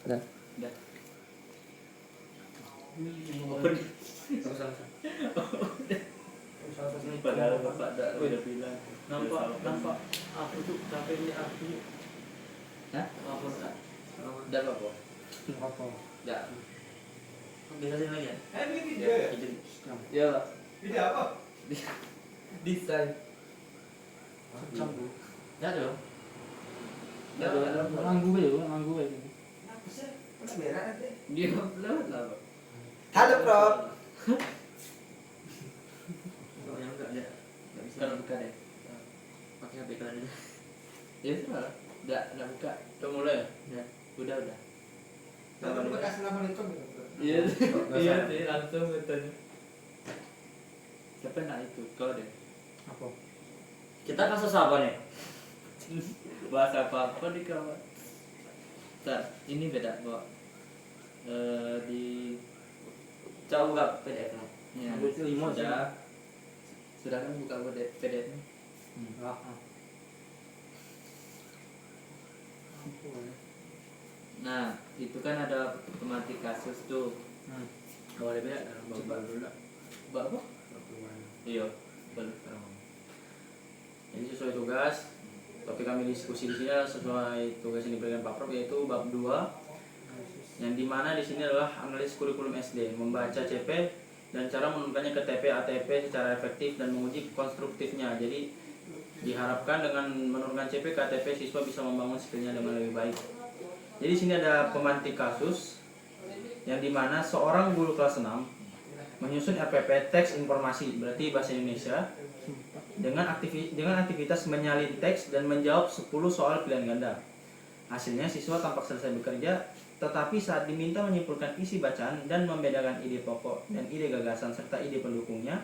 Udah. Udah. Open. Padahal bapak udah bilang. Nampak aku tuh capek ini aku. Hah? Apa enggak? Udah apa? Apa? Udah. Bisa sini lagi ya? Ini video ya? Ya. Video apa? Desain. Campur. Ya dong. Nganggu ya. Apa sih? Udah merah nanti. Dia lewat lah, Pak. Halo, Prof. Kalau yang enggak ya. Enggak bisa. Kalau buka deh. Pakai HP kalian aja. Ya sudah. Udah buka. Udah mulai ya? Ya. Udah. Nanti lu kasih Assalamualaikum gitu. Iya. Iya sih, langsung katanya. Siapa nak itu? Kau deh. Apa? Kita kasus apa nih? Bahasa apa di kawan? Ntar, ini beda kok. Di Coba buka PDF-nya. ya, Itu lima sih. sudah kan buka PDF-nya. Nah, itu kan ada tematik kasus tuh. Boleh beda dalam Coba. dulu lah. Mbak apa? Iya, boleh. Jadi sesuai tugas, topik kami diskusi di sini adalah sesuai tugas yang diberikan Pak Prof, yaitu bab 2, yang dimana di sini adalah analisis kurikulum SD, membaca CP dan cara menurunkannya ke TP ATP secara efektif dan menguji konstruktifnya. Jadi diharapkan dengan menurunkan CP ke ATP siswa bisa membangun skillnya dengan lebih baik. Jadi di sini ada pemantik kasus yang dimana seorang guru kelas 6 menyusun RPP teks informasi, berarti bahasa Indonesia, dengan aktivitas menyalin teks dan menjawab 10 soal pilihan ganda. Hasilnya siswa tampak selesai bekerja, tetapi saat diminta menyimpulkan isi bacaan dan membedakan ide pokok dan ide gagasan serta ide pendukungnya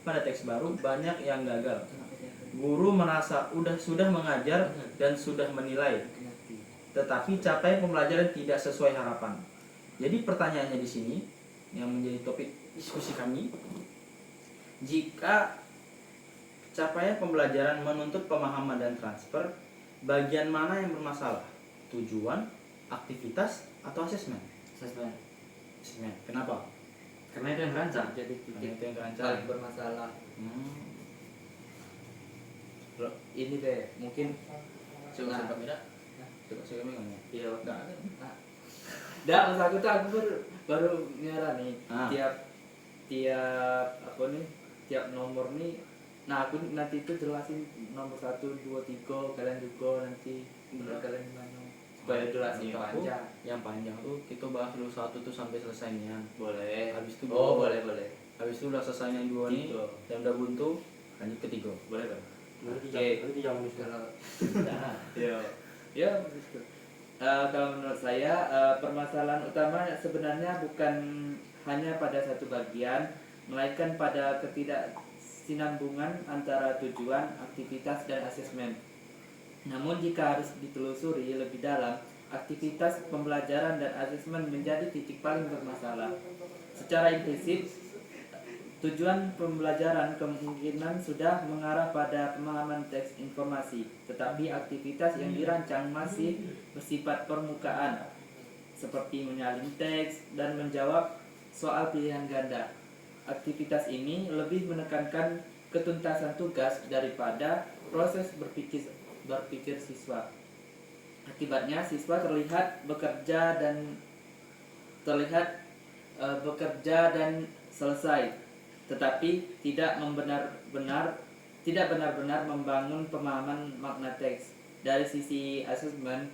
pada teks baru, banyak yang gagal. Guru merasa sudah mengajar dan sudah menilai, tetapi capaian pembelajaran tidak sesuai harapan. Jadi pertanyaannya di sini yang menjadi topik diskusi kami, jika capaian pembelajaran menuntut pemahaman dan transfer, bagian mana yang bermasalah? Tujuan, aktivitas, atau asesmen? Asesmen. Kenapa? Karena itu yang rancang. Jadi Karena titik itu yang terancam. paling bermasalah. Loh, ini deh, mungkin Coba Nah. kamera. Coba saya ngomong. iya, Enggak ada. Dah, masa aku baru nyara nih. Ah. Tiap apa nih? Tiap nomor nih. Nah, aku nanti itu jelasin nomor 1, 2, 3 kalian juga nanti menurut kalian gimana? Supaya jelasin Menurut aku, panjang. yang panjang tuh kita bahas dulu 1 tuh sampai selesainya. Boleh. Habis itu Oh, dua. boleh. Habis itu udah selesai yang 2 nih, Tiga. dan udah buntu, lanjut ke 3. Boleh kan? Nanti jangan Kalau ya begitu. Kalau menurut saya permasalahan utama sebenarnya bukan hanya pada satu bagian, melainkan pada ketidaksinambungan antara tujuan, aktivitas, dan asesmen. Namun jika harus ditelusuri lebih dalam, aktivitas pembelajaran dan asesmen menjadi titik paling bermasalah. Secara implisit, tujuan pembelajaran kemungkinan sudah mengarah pada pemahaman teks informasi, tetapi aktivitas yang dirancang masih bersifat permukaan, seperti menyalin teks dan menjawab soal pilihan ganda. Aktivitas ini lebih menekankan ketuntasan tugas daripada proses berpikir siswa. Akibatnya siswa terlihat bekerja dan selesai, tetapi tidak benar-benar membangun pemahaman makna teks. Dari sisi asesmen,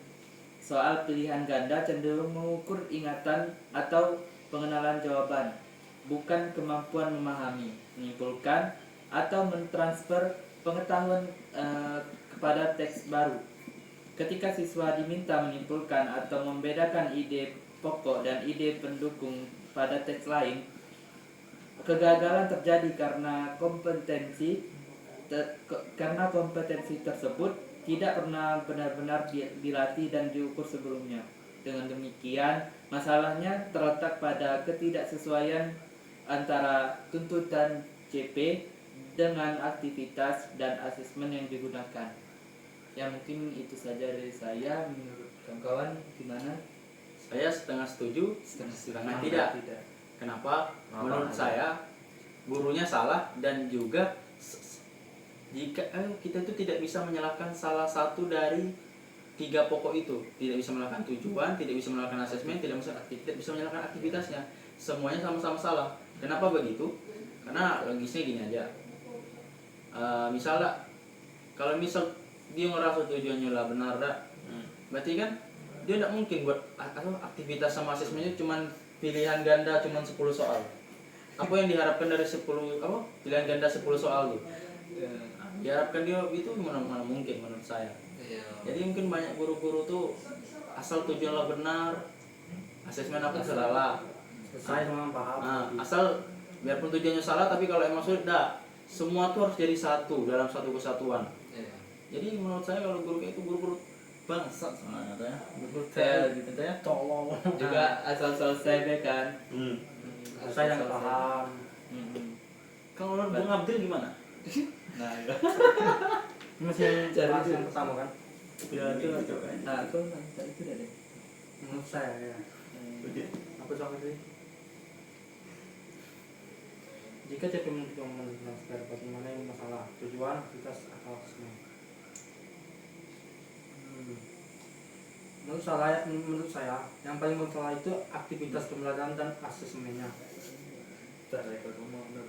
soal pilihan ganda cenderung mengukur ingatan atau pengenalan jawaban, bukan kemampuan memahami, menyimpulkan, atau mentransfer pengetahuan kepada teks baru. Ketika siswa diminta menyimpulkan atau membedakan ide pokok dan ide pendukung pada teks lain, kegagalan terjadi karena kompetensi tersebut tidak pernah benar-benar dilatih dan diukur sebelumnya. Dengan demikian, masalahnya terletak pada ketidaksesuaian antara tuntutan CP dengan aktivitas dan asesmen yang digunakan. Ya, mungkin itu saja dari saya. Menurut kawan-kawan gimana? Saya setengah setuju, setengah tidak. Kenapa? Menurut saya gurunya salah, dan juga jika kita itu tidak bisa menyalahkan salah satu dari 3 pokok itu. Tidak bisa menyalahkan tujuan, tidak bisa menyalahkan asesmen, tidak bisa menyalahkan aktivitasnya. Semuanya sama-sama salah. Kenapa begitu? Karena logisnya gini aja. Misalnya kalau misal dia ngerasa tujuannya lah benar dah, berarti kan dia tidak mungkin buat aktivitas sama asesmennya cuman pilihan ganda cuman 10 soal. Apa yang diharapkan dari 10 pilihan ganda 10 soal tuh? Diharapkan dia itu mana mungkin menurut saya. Jadi mungkin banyak guru-guru tuh asal tujuannya benar, asesmen apa salah. Saya memang paham. Asal biarpun tujuannya salah, tapi kalau emang sulit dah, semua tuh harus jadi satu dalam satu kesatuan. Jadi menurut saya kalau guru kayak itu guru-guru bangsat sebenarnya, guru gitu ya. Tolong. Juga asal selesai deh kan. Saya yang paham. Kalau menurut Bung Abdul gimana? Nah, ya. Ini masih Cari bahas dulu. yang pertama kan? Ya itu coba. Nah, aku nanya itu deh. Menurut saya ya. Apa soal itu? Jika CP menjelaskan bagaimana yang masalah tujuan, aktivitas atau asesmen. Menurut saya yang paling masalah itu aktivitas pembelajaran dan asesmennya.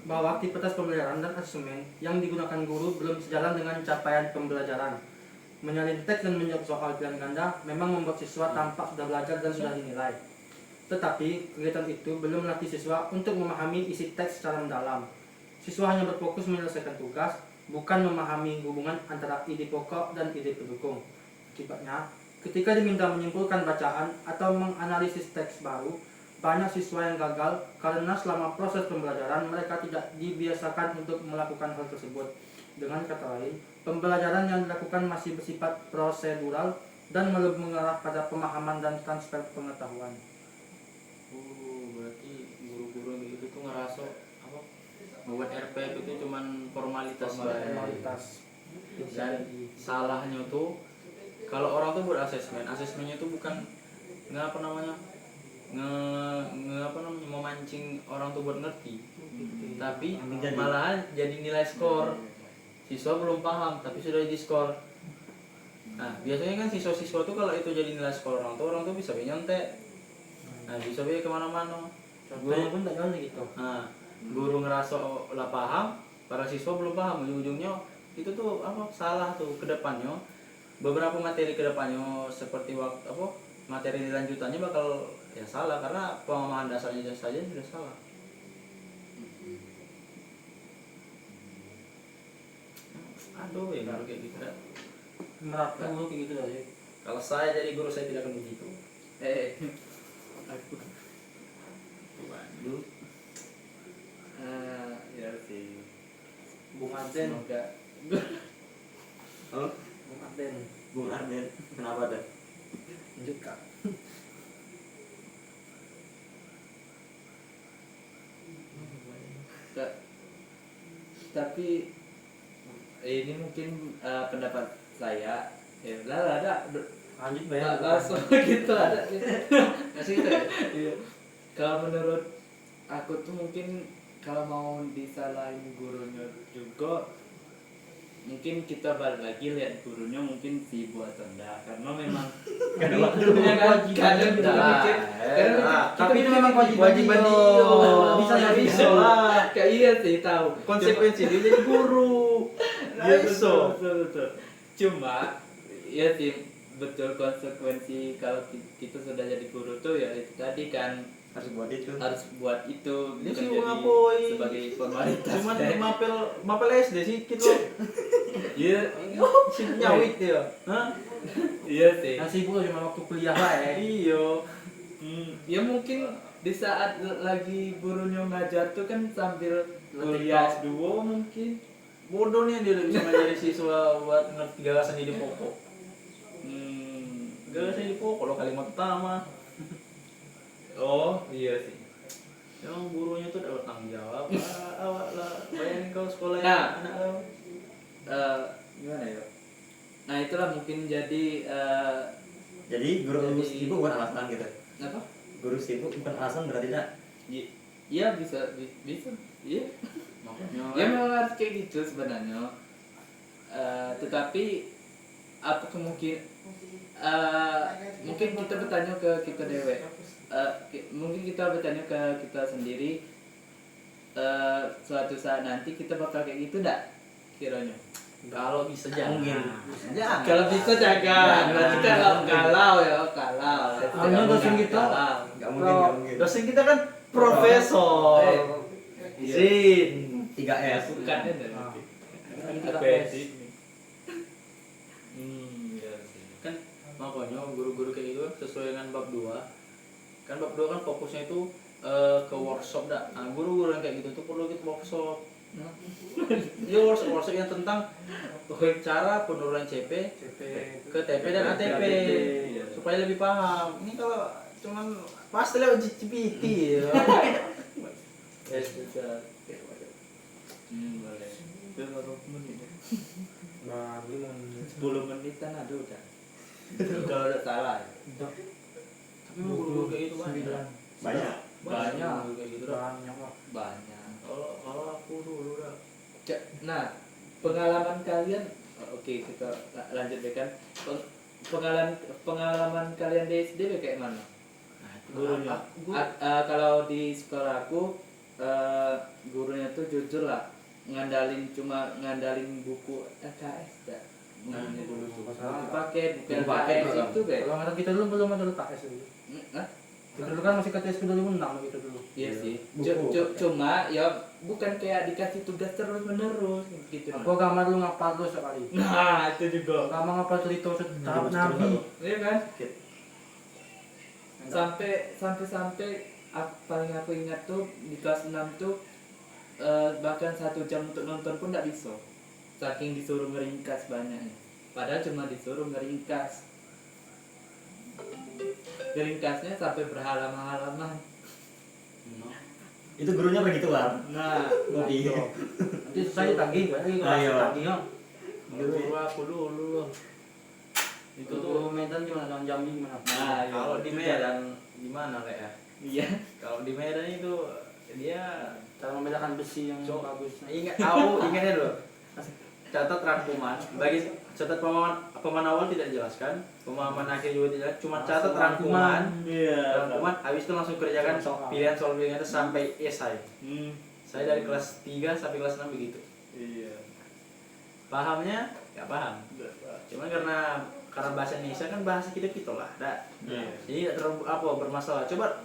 Bahwa aktivitas pembelajaran dan asesmen yang digunakan guru belum sejalan dengan capaian pembelajaran. Menyalin teks dan menjawab soal pilihan ganda memang membuat siswa tampak sudah belajar dan sudah dinilai. Tetapi kegiatan itu belum melatih siswa untuk memahami isi teks secara mendalam. Siswa hanya berfokus menyelesaikan tugas, bukan memahami hubungan antara ide pokok dan ide pendukung. Akibatnya, ketika diminta menyimpulkan bacaan atau menganalisis teks baru, banyak siswa yang gagal karena selama proses pembelajaran mereka tidak dibiasakan untuk melakukan hal tersebut. Dengan kata lain, pembelajaran yang dilakukan masih bersifat prosedural dan belum mengarah pada pemahaman dan transfer pengetahuan. Berarti guru-guru yang gitu tuh ngerasa apa? Membuat RPF itu cuman formalitas. Dan salahnya tuh kalau orang tuh buat asesmennya tuh bukan memancing orang tuh buat ngerti, tapi malahan jadi nilai skor. Siswa belum paham tapi sudah di skor. Nah biasanya kan siswa-siswa tuh kalau itu jadi nilai skor orang tuh bisa nyontek. Nah bisa kemana-mana. Contohnya pun tak jauh gitu. Nah guru ngerasa lah paham, para siswa belum paham. Ujung-ujungnya itu tuh salah tuh kedepannya. Beberapa materi kedepannya seperti materi lanjutannya bakal ya salah karena pemahaman dasarnya saja sudah salah. Aduh ya guru kayak gitu dah. Menerapkan guru kayak gitu aja. Kalau saya jadi guru saya tidak akan begitu. Waduh. Ya sih. Bung Arden. Semoga. Bung Arden. Bung Arden, kenapa dah? Lanjut Kak. Tapi ini mungkin pendapat saya. Ya lah ada. Lanjut bayar. Langsung gitu ada. Masih gitu ya? Iya. Kalau menurut aku tuh mungkin kalau mau disalahin gurunya juga mungkin kita balik lagi lihat gurunya mungkin sibuk atau enggak karena memang Karena waktunya kan kadang kita mikir Tapi itu memang kewajiban dia. Bisa nggak bisa lah. kayak iya sih tahu Konsekuensi dia jadi guru. Iya betul. Cuma ya sih betul konsekuensi kalau kita sudah jadi guru tuh ya itu tadi kan Harus buat itu. Dia bukan sih jadi ngapoi. sebagai formalitas. Cuman mapel SD sedikit loh. Iya, Si nyawit dia. Hah? iya sih. Yang sibuk cuma waktu kuliah lah ya. Iya. Ya mungkin di saat lagi gurunya ngajar tuh kan sambil kuliah S2 mungkin. Bodoh nih dia bisa ngajari siswa buat ngerti gagasan ide pokok. Gagasan ide pokok lo kalimat utama. Oh iya sih. Emang gurunya tuh dapat tanggung jawab. Awak lah, bayangin kau sekolah Nah. anak lo. Gimana ya? Nah itulah mungkin jadi Jadi guru Jadi- sibuk bukan alasan gitu. Apa? Guru sibuk bukan alasan berarti tidak. Iya bisa. Iya. Makanya Ya memang harus kayak gitu sebenarnya. Tetapi apa kemungkinan mungkin kita bertanya ke kita dewe. Mungkin kita bertanya ke kita sendiri. Suatu saat nanti kita bakal kayak gitu enggak kiranya? kalau bisa jangan. Mungkin. Jangan. Kalau bisa jaga. Berarti kalau ya kalau. Soalnya dosen kita Enggak mungkin, enggak mungkin. Dosen kita kan profesor. Izin. 3S. Bukan ya dari. Ah. Apa Kita sih? Iya sih. Kan makanya guru-guru kayak gitu sesuai dengan bab 2. Kan bab 2 kan fokusnya itu ke workshop dah. Nah, guru-guru yang kayak gitu tuh perlu ikut workshop. Ya workshop yang tentang cara penurunan CP ke TP dan ATP Iya. supaya lebih paham. Ini kalau cuman pasti lewat GPT ya. Boleh. Itu berapa menit? Nah, 10 menitan ada udah. Kalau udah salah. Ya. Tapi guru-guru kayak gitu banyak. Banyak. Banyak. Guru kayak gitu dah. banyak lah. Banyak. Kalau aku dulu dah. Nah, pengalaman kalian oke kita lanjut deh kan. Pengalaman kalian di SD kayak mana? Nah, itu Gurunya. aku- Kalau di sekolah aku gurunya tuh jujur lah ngandalin buku LKS dah. Gurunya dulu tuh. Buku paket, buku Buku paket LKS doang. itu kayak. Kalau angkatan kita dulu belum ada letak S dulu. Hah? Kita dulu kan masih KTS 2006 gitu dulu. Iya sih. Buku. Cuma ya bukan kayak dikasih tugas terus menerus gitu. Aku agama dulu ngapal terus sekali. Nah, itu juga. Agama ngapal cerita tahap Terus Nabi. Iya kan? Sampai paling aku ingat tuh di kelas 6 tuh bahkan 1 jam untuk nonton pun tidak bisa. Saking disuruh ngeringkas banyaknya. Padahal cuma disuruh ngeringkas. Ngeringkasnya sampai berhalaman-halaman. Itu gurunya begitu kan? Nah, Iya. Nanti saya tagih, berarti Ayo. tagih ya. Guru aku dulu. Itu tuh Medan gimana dengan Jambi gimana? Nah, iya. Kalau di Medan gimana kayak ya? iya. Kalau di Medan itu dia Cara membedakan besi yang Cok. bagus. ingatnya dulu. Catat rangkuman. Bagi catat pemahaman awal tidak dijelaskan, pemahaman akhir juga tidak. Cuma catat rangkuman. Iya. Rangkuman habis itu langsung kerjakan Soal. pilihan soal pilihan itu sampai esai. Hmm. Saya dari kelas 3 sampai kelas 6 begitu. Iya. Pahamnya nggak paham. Cuman karena bahasa Indonesia kan bahasa kita lah. Iya. Jadi tidak terlalu bermasalah. Coba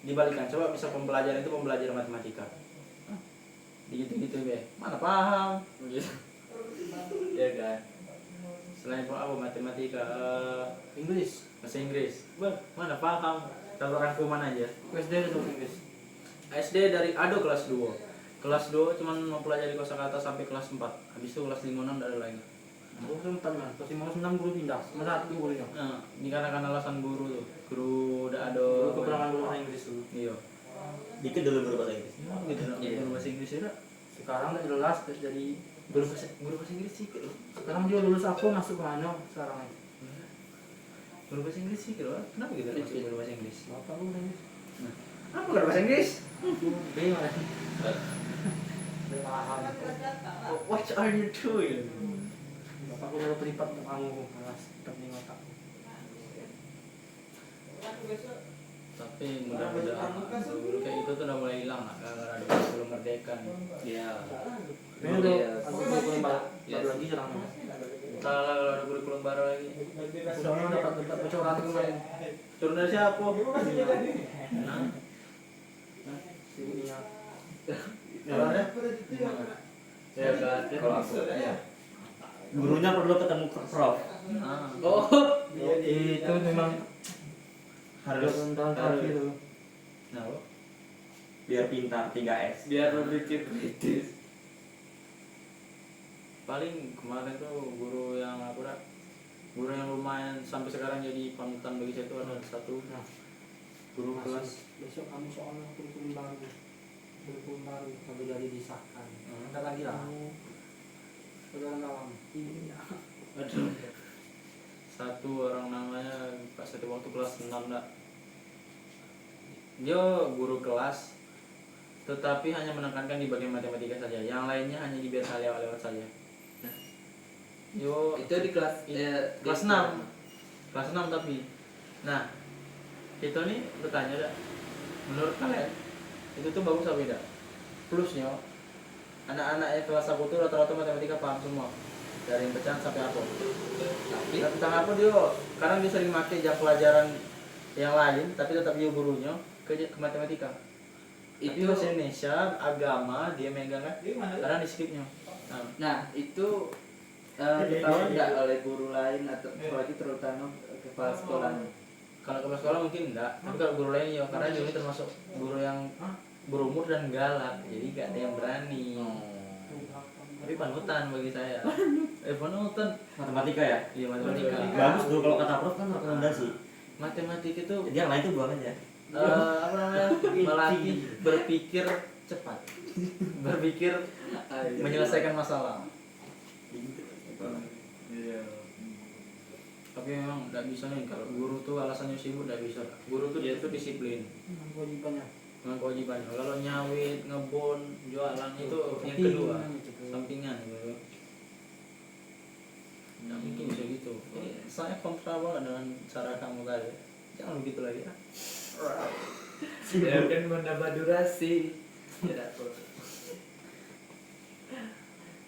dibalikan, coba misal pembelajaran itu pembelajaran matematika. Gitu be. Mana paham? Iya kan. Selain matematika, Inggris. bahasa Inggris. Mana paham? Kalau rangkuman aja. SD itu Inggris. SD dari ADO kelas 2. Kelas 2 cuman mempelajari kosakata sampai kelas 4. Habis itu kelas 5 6 ada lagi. Aku sempat man, pas 5 6 guru pindah, mana satu gurunya. Nah, ini karena alasan guru tuh. Guru udah ada Guru kekurangan guru bahasa Inggris dulu. Iya. Dikit dulu guru bahasa Inggris. Gitu. Iya. Guru bahasa Inggris itu. Sekarang udah jelas terus jadi Guru bahasa Inggris sih gitu. sekarang dia lulus aku masuk mana sekarang ini? Guru bahasa Inggris sih gitu. Kenapa gitu masuk guru bahasa Inggris? Bapak lu Inggris. Apa guru bahasa Inggris? Bingung ya. Berpaham. What are you doing? Bapak aku udah terlibat kamu keras penting otak. Tapi mudah-mudahan guru kayak gitu tuh udah mulai hilang lah karena ada kurikulum merdeka nih. Iya. Ini udah aku kurikulum baru Yes. lagi sekarang. Entah lah kalau ada kurikulum baru lagi. Soalnya dapat bocoran kemarin. Turun dari siapa? Nah, si ininya. Kalau ada? Ya kan. Kalau aku gurunya perlu ketemu prof. Ah. Oh. Itu memang Harus tahun itu. Nah, lo? biar pintar 3S. Biar berpikir kritis. Paling kemarin tuh guru yang guru yang lumayan sampai sekarang jadi panutan bagi saya itu ada satu guru kelas. Besok kamu soalnya kurikulum baru. Kurikulum baru baru jadi disahkan. Entar lagi lah. Saudara kawan. Iya. Aduh. satu orang namanya pas satu waktu kelas 6 dah. Dia guru kelas, tetapi hanya menekankan di bagian matematika saja. Yang lainnya hanya dibiarkan lewat-lewat saja. Yo, Itu di kelas kelas 6. Kelas 6 tapi. Nah, itu nih bertanya dah. Menurut kalian itu tuh bagus apa tidak? Plusnya anak-anak kelas aku tuh rata-rata matematika paham semua. Dari yang pecahan sampai apa. Tapi Dan tentang apa dia? Karena dia sering pakai jam pelajaran yang lain, tapi tetap dia gurunya ke matematika. Itu itu bahasa Indonesia, agama dia megang kan? Karena di skipnya. nah itu ketahuan nggak oleh guru lain atau apalagi terutama kepala sekolahnya. Kalau kepala sekolah mungkin enggak, tapi kalau guru lain ya, karena dia ini termasuk guru yang berumur dan galak, jadi gak ada yang berani. Tapi panutan bagi saya. Panutan. Matematika ya. Iya matematika. Bagus tuh kalau kata Prof kan rekomendasi. Matematika itu Jadi yang lain tuh buang aja. apa namanya? Melatih berpikir cepat. Berpikir menyelesaikan masalah. Iya. Tapi memang nggak bisa nih kalau guru tuh alasannya sibuk nggak bisa. Guru tuh dia tuh disiplin Kewajibannya. dengan kewajibannya. Kalau nyawit, ngebon, jualan itu yang kedua, sampingan gitu. Nggak mungkin bisa gitu. Saya kontra banget dengan cara kamu tadi. Jangan begitu lagi ya. Ya kan menambah durasi.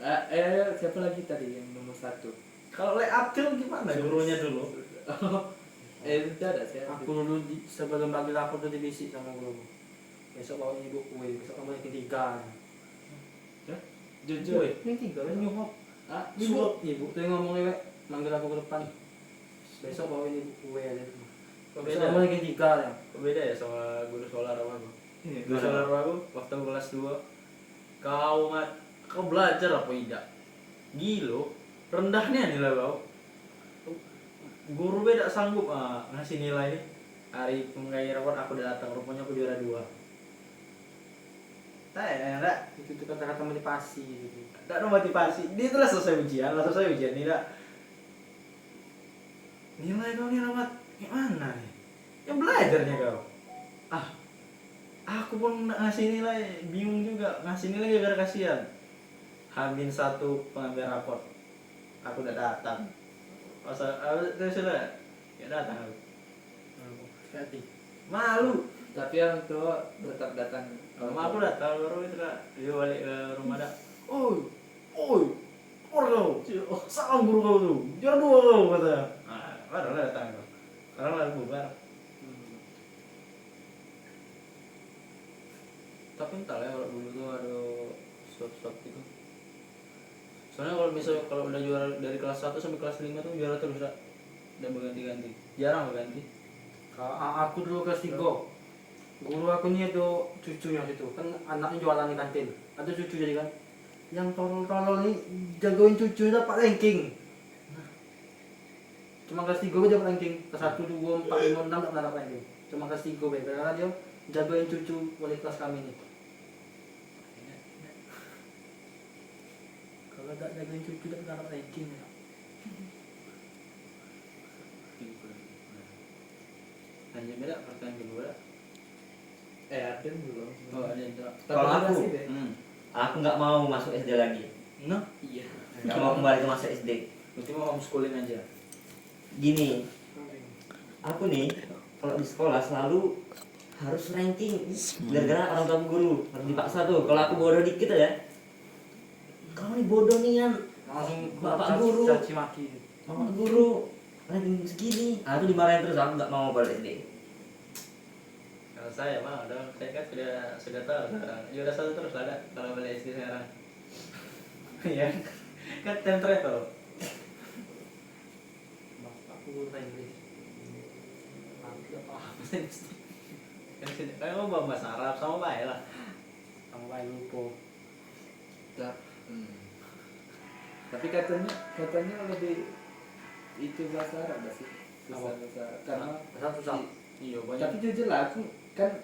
Ya siapa lagi tadi yang nomor 1? Kalau layout tuh gimana gurunya dulu? Udah ada saya. Aku dulu sebelum bagi lapor tuh dibisik sama guru. Besok bawa ibu kue, besok kamu yang ketiga. Jujur. Yang tiga kan nyuhop. Ibu. Ibu tuh yang ngomong lewat, manggil aku ke depan. Besok bawa ibu kue aja. Besok Beda. kamu yang ketiga ya. Beda ya sama guru sekolah aku. Iya. Guru sekolah aku waktu kelas 2 kau belajar apa tidak? Gilo, rendahnya nilai kau. Guru beda sanggup ngasih nilai nih. Hari penggayaran rapor aku datang, rupanya aku juara 2. Enggak, Itu tuh kata-kata motivasi gitu. enggak ada motivasi. Dia telah selesai ujian, tidak. Nilai kau nih Rahmat, gimana nih? Yang belajarnya kau. Aku pun ngasih nilai, bingung juga. Ngasih nilai gara-gara kasihan. Hamin 1 pengambilan rapor. Aku udah datang. Masa aku sudah ya datang aku. Hati. Malu. Tapi yang tua tetap datang. Rumah aku datang baru itu lah. Dia balik ke rumah dah. Oi, keluar kau. Salam guru kau tuh. Juara 2 kau kata. Baru lah datang kau. Sekarang lah bubar. Tapi entah ya kalau dulu tuh ada swap gitu. Soalnya kalau udah juara dari kelas 1 sampai kelas 5 tuh juara terus dah. Dan berganti-ganti. Jarang berganti. Aku dulu kelas 3. Guru aku nih itu cucunya situ. Kan anaknya jualan di kantin. Ada cucu jadi kan. Yang tolol-tolol nih jagoin cucunya dapat ranking. Cuma kelas 3 gue dapat ranking. Kelas 1, 2, 4, 5, 6 tak pernah dapat ranking. Cuma kelas 3 gue. Karena dia jagoin cucu wali kelas kami nih. Kalau tak jagain cucu tak pernah dapat ranking. Hanya beda pertanyaan kedua. Ada belum? Oh ada itu. Kalau aku, Durasi deh. aku nggak mau masuk SD lagi. Nah, Iya. Nggak mau kembali ke masa SD. berarti mau homeschooling aja. Gini, aku nih kalau di sekolah selalu harus ranking. Gara-gara orang tua guru harus dipaksa tuh. Kalau aku bodoh dikit ya, kamu nih bodoh nih kan. Langsung Bapak guru. caci maki. Bapak guru ranking segini. Aku dimarahin terus. Aku nggak mau balik SD. Kalau saya mah udah saya kan sudah tahu sekarang. Ya udah 1 terus ada kalau balik SD sekarang. Iya. Kan template tuh. Aku guru bahasa Inggris. Aku tidak paham bahasa Inggris. Kan sini kayak mau bahasa Arab sama baik lah. Kamu baik lupa. Tapi katanya lebih itu bahasa Arab gak sih? Susah bahasa Arab. Karena Bahasa susah. Iya banyak. tapi jujur lah aku kan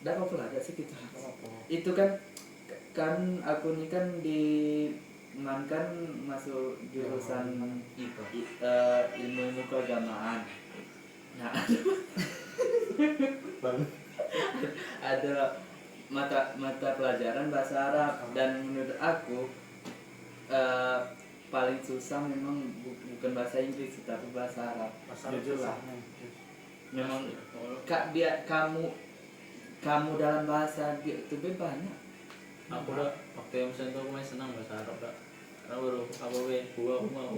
apa lah gak sih kita. Apa? Itu kan aku ini kan kan masuk jurusan IPA. ilmu keagamaan. Nah, ada mata pelajaran bahasa Arab, dan menurut aku paling susah memang bukan bahasa Inggris tapi bahasa Arab. Jujur lah. Memang kamu dalam bahasa itu banyak. Aku udah waktu yang itu aku main senang bahasa Arab dah. Karena baru apa we gua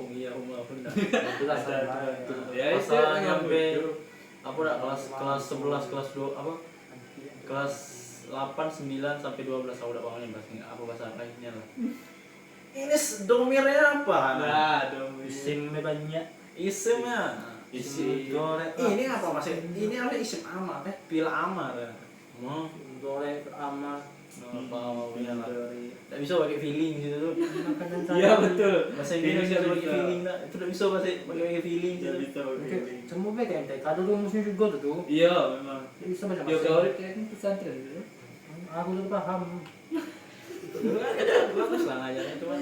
iya dah. Jelas Ya, Pas itu memang nyampe betul. aku udah kelas 11 kelas 2 apa kelas 8 9 sampai 12 aku udah paham bahasa lainnya lah. Ini domirnya apa? Nah, dong. Isimnya banyak. Isimnya. Isi. Ini apa mas? Ini apa isim amar? Pila amar. Mau Dore ama apa punya lah. Tidak bisa pakai feeling gitu tuh. makanan Iya betul. Bahasa Inggris Feeling nggak pakai bisa. feeling lah. Itu tidak bisa pakai feeling. Nggak Gitu. bisa pakai feeling. semua baik MTK dulu musuh juga tuh. Iya memang. Bisa baca Yo bahasa. gaul kayak pesantren gitu. Aku tuh paham. Dulu kan bagus lah ngajarnya cuman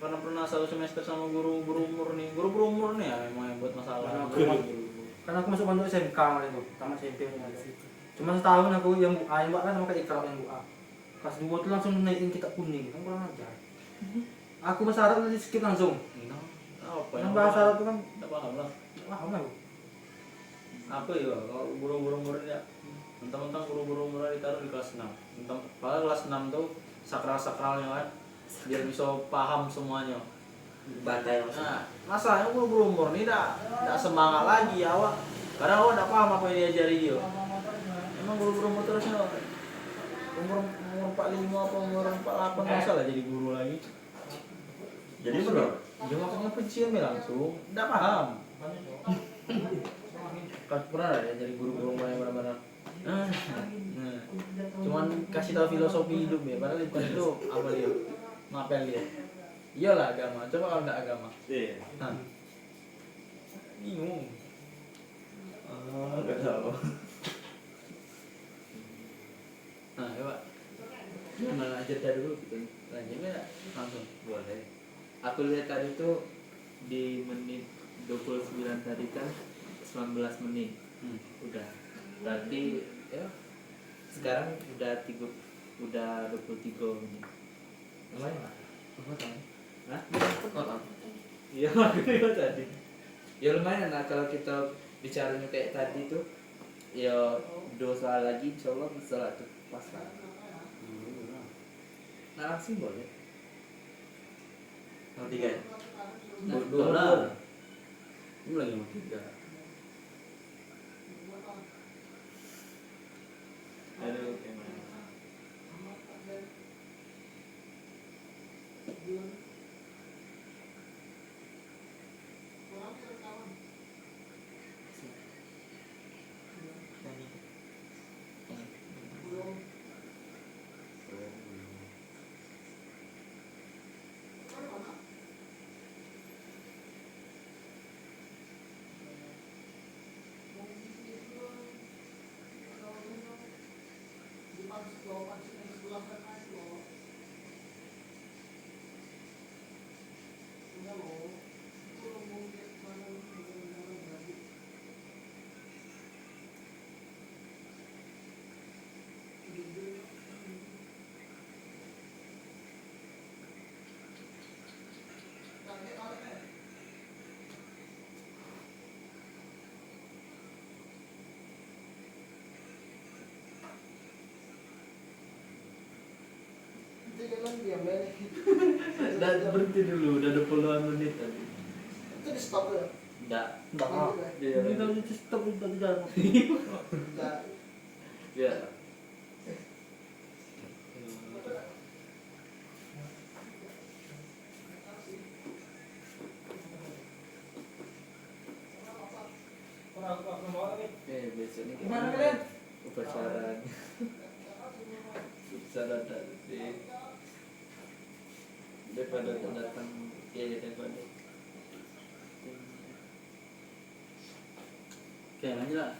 karena pernah satu semester sama guru umur nih ya memang yang buat masalah. Karena aku masuk pondok SMK kemarin tuh, tamat SMP nya. Cuma setahun aku yang Bu A, yang Bu A kan sama kayak Ikra yang Bu A. Kelas 2 tuh langsung naikin kitab kuning, kan kurang ajar. Aku bahasa Arab tadi skip langsung. Apa Yang bahasa Arab tuh kan tidak paham lah. paham lah aku. Apa ya kalau guru muridnya mentang-mentang guru murid ditaruh di kelas 6. Padahal kelas 6 tuh sakral-sakralnya kan biar bisa paham semuanya. Batai Nah, masalahnya guru umur ini tidak semangat lagi awak. Karena awak tidak paham apa yang diajari dia. Emang guru umur terusnya umur 45 apa umur 48 masalah jadi guru lagi. Jadi bro, Dia makanya pensiun ya langsung, tidak paham. Kan pernah ada ya jadi guru-guru yang benar-benar. Nah, cuman kasih tahu filosofi hidup ya, padahal bukan itu apa dia, ngapel dia. Iyalah agama, coba kalau enggak agama. Iya. Nah, bingung. nggak tahu. Nah, coba. Gimana aja dulu gitu. Lanjutnya langsung. Boleh. Aku lihat tadi tuh di menit 29 tadi kan 19 menit. Udah. Berarti ya sekarang udah 23 menit. Lumayan lah. Hah? Iya makanya tadi. Ya lumayan lah kalau kita bicaranya kayak tadi tuh. Ya 2 soal lagi insyaallah bisa lah tuh pas lah. Nah langsung boleh. 03 ya? Dua lah. Ini lagi mau 3. Aduh, gimana? Dan berhenti dulu, udah 20-an menit tadi. Itu di stop ya? Enggak. Enggak. Iya. Ini kalau itu stop udah jalan. Enggak. Ya. Besok ini Gimana kalian? upacara upacara tadi daripada datang ya daripada Oke, lanjut lah.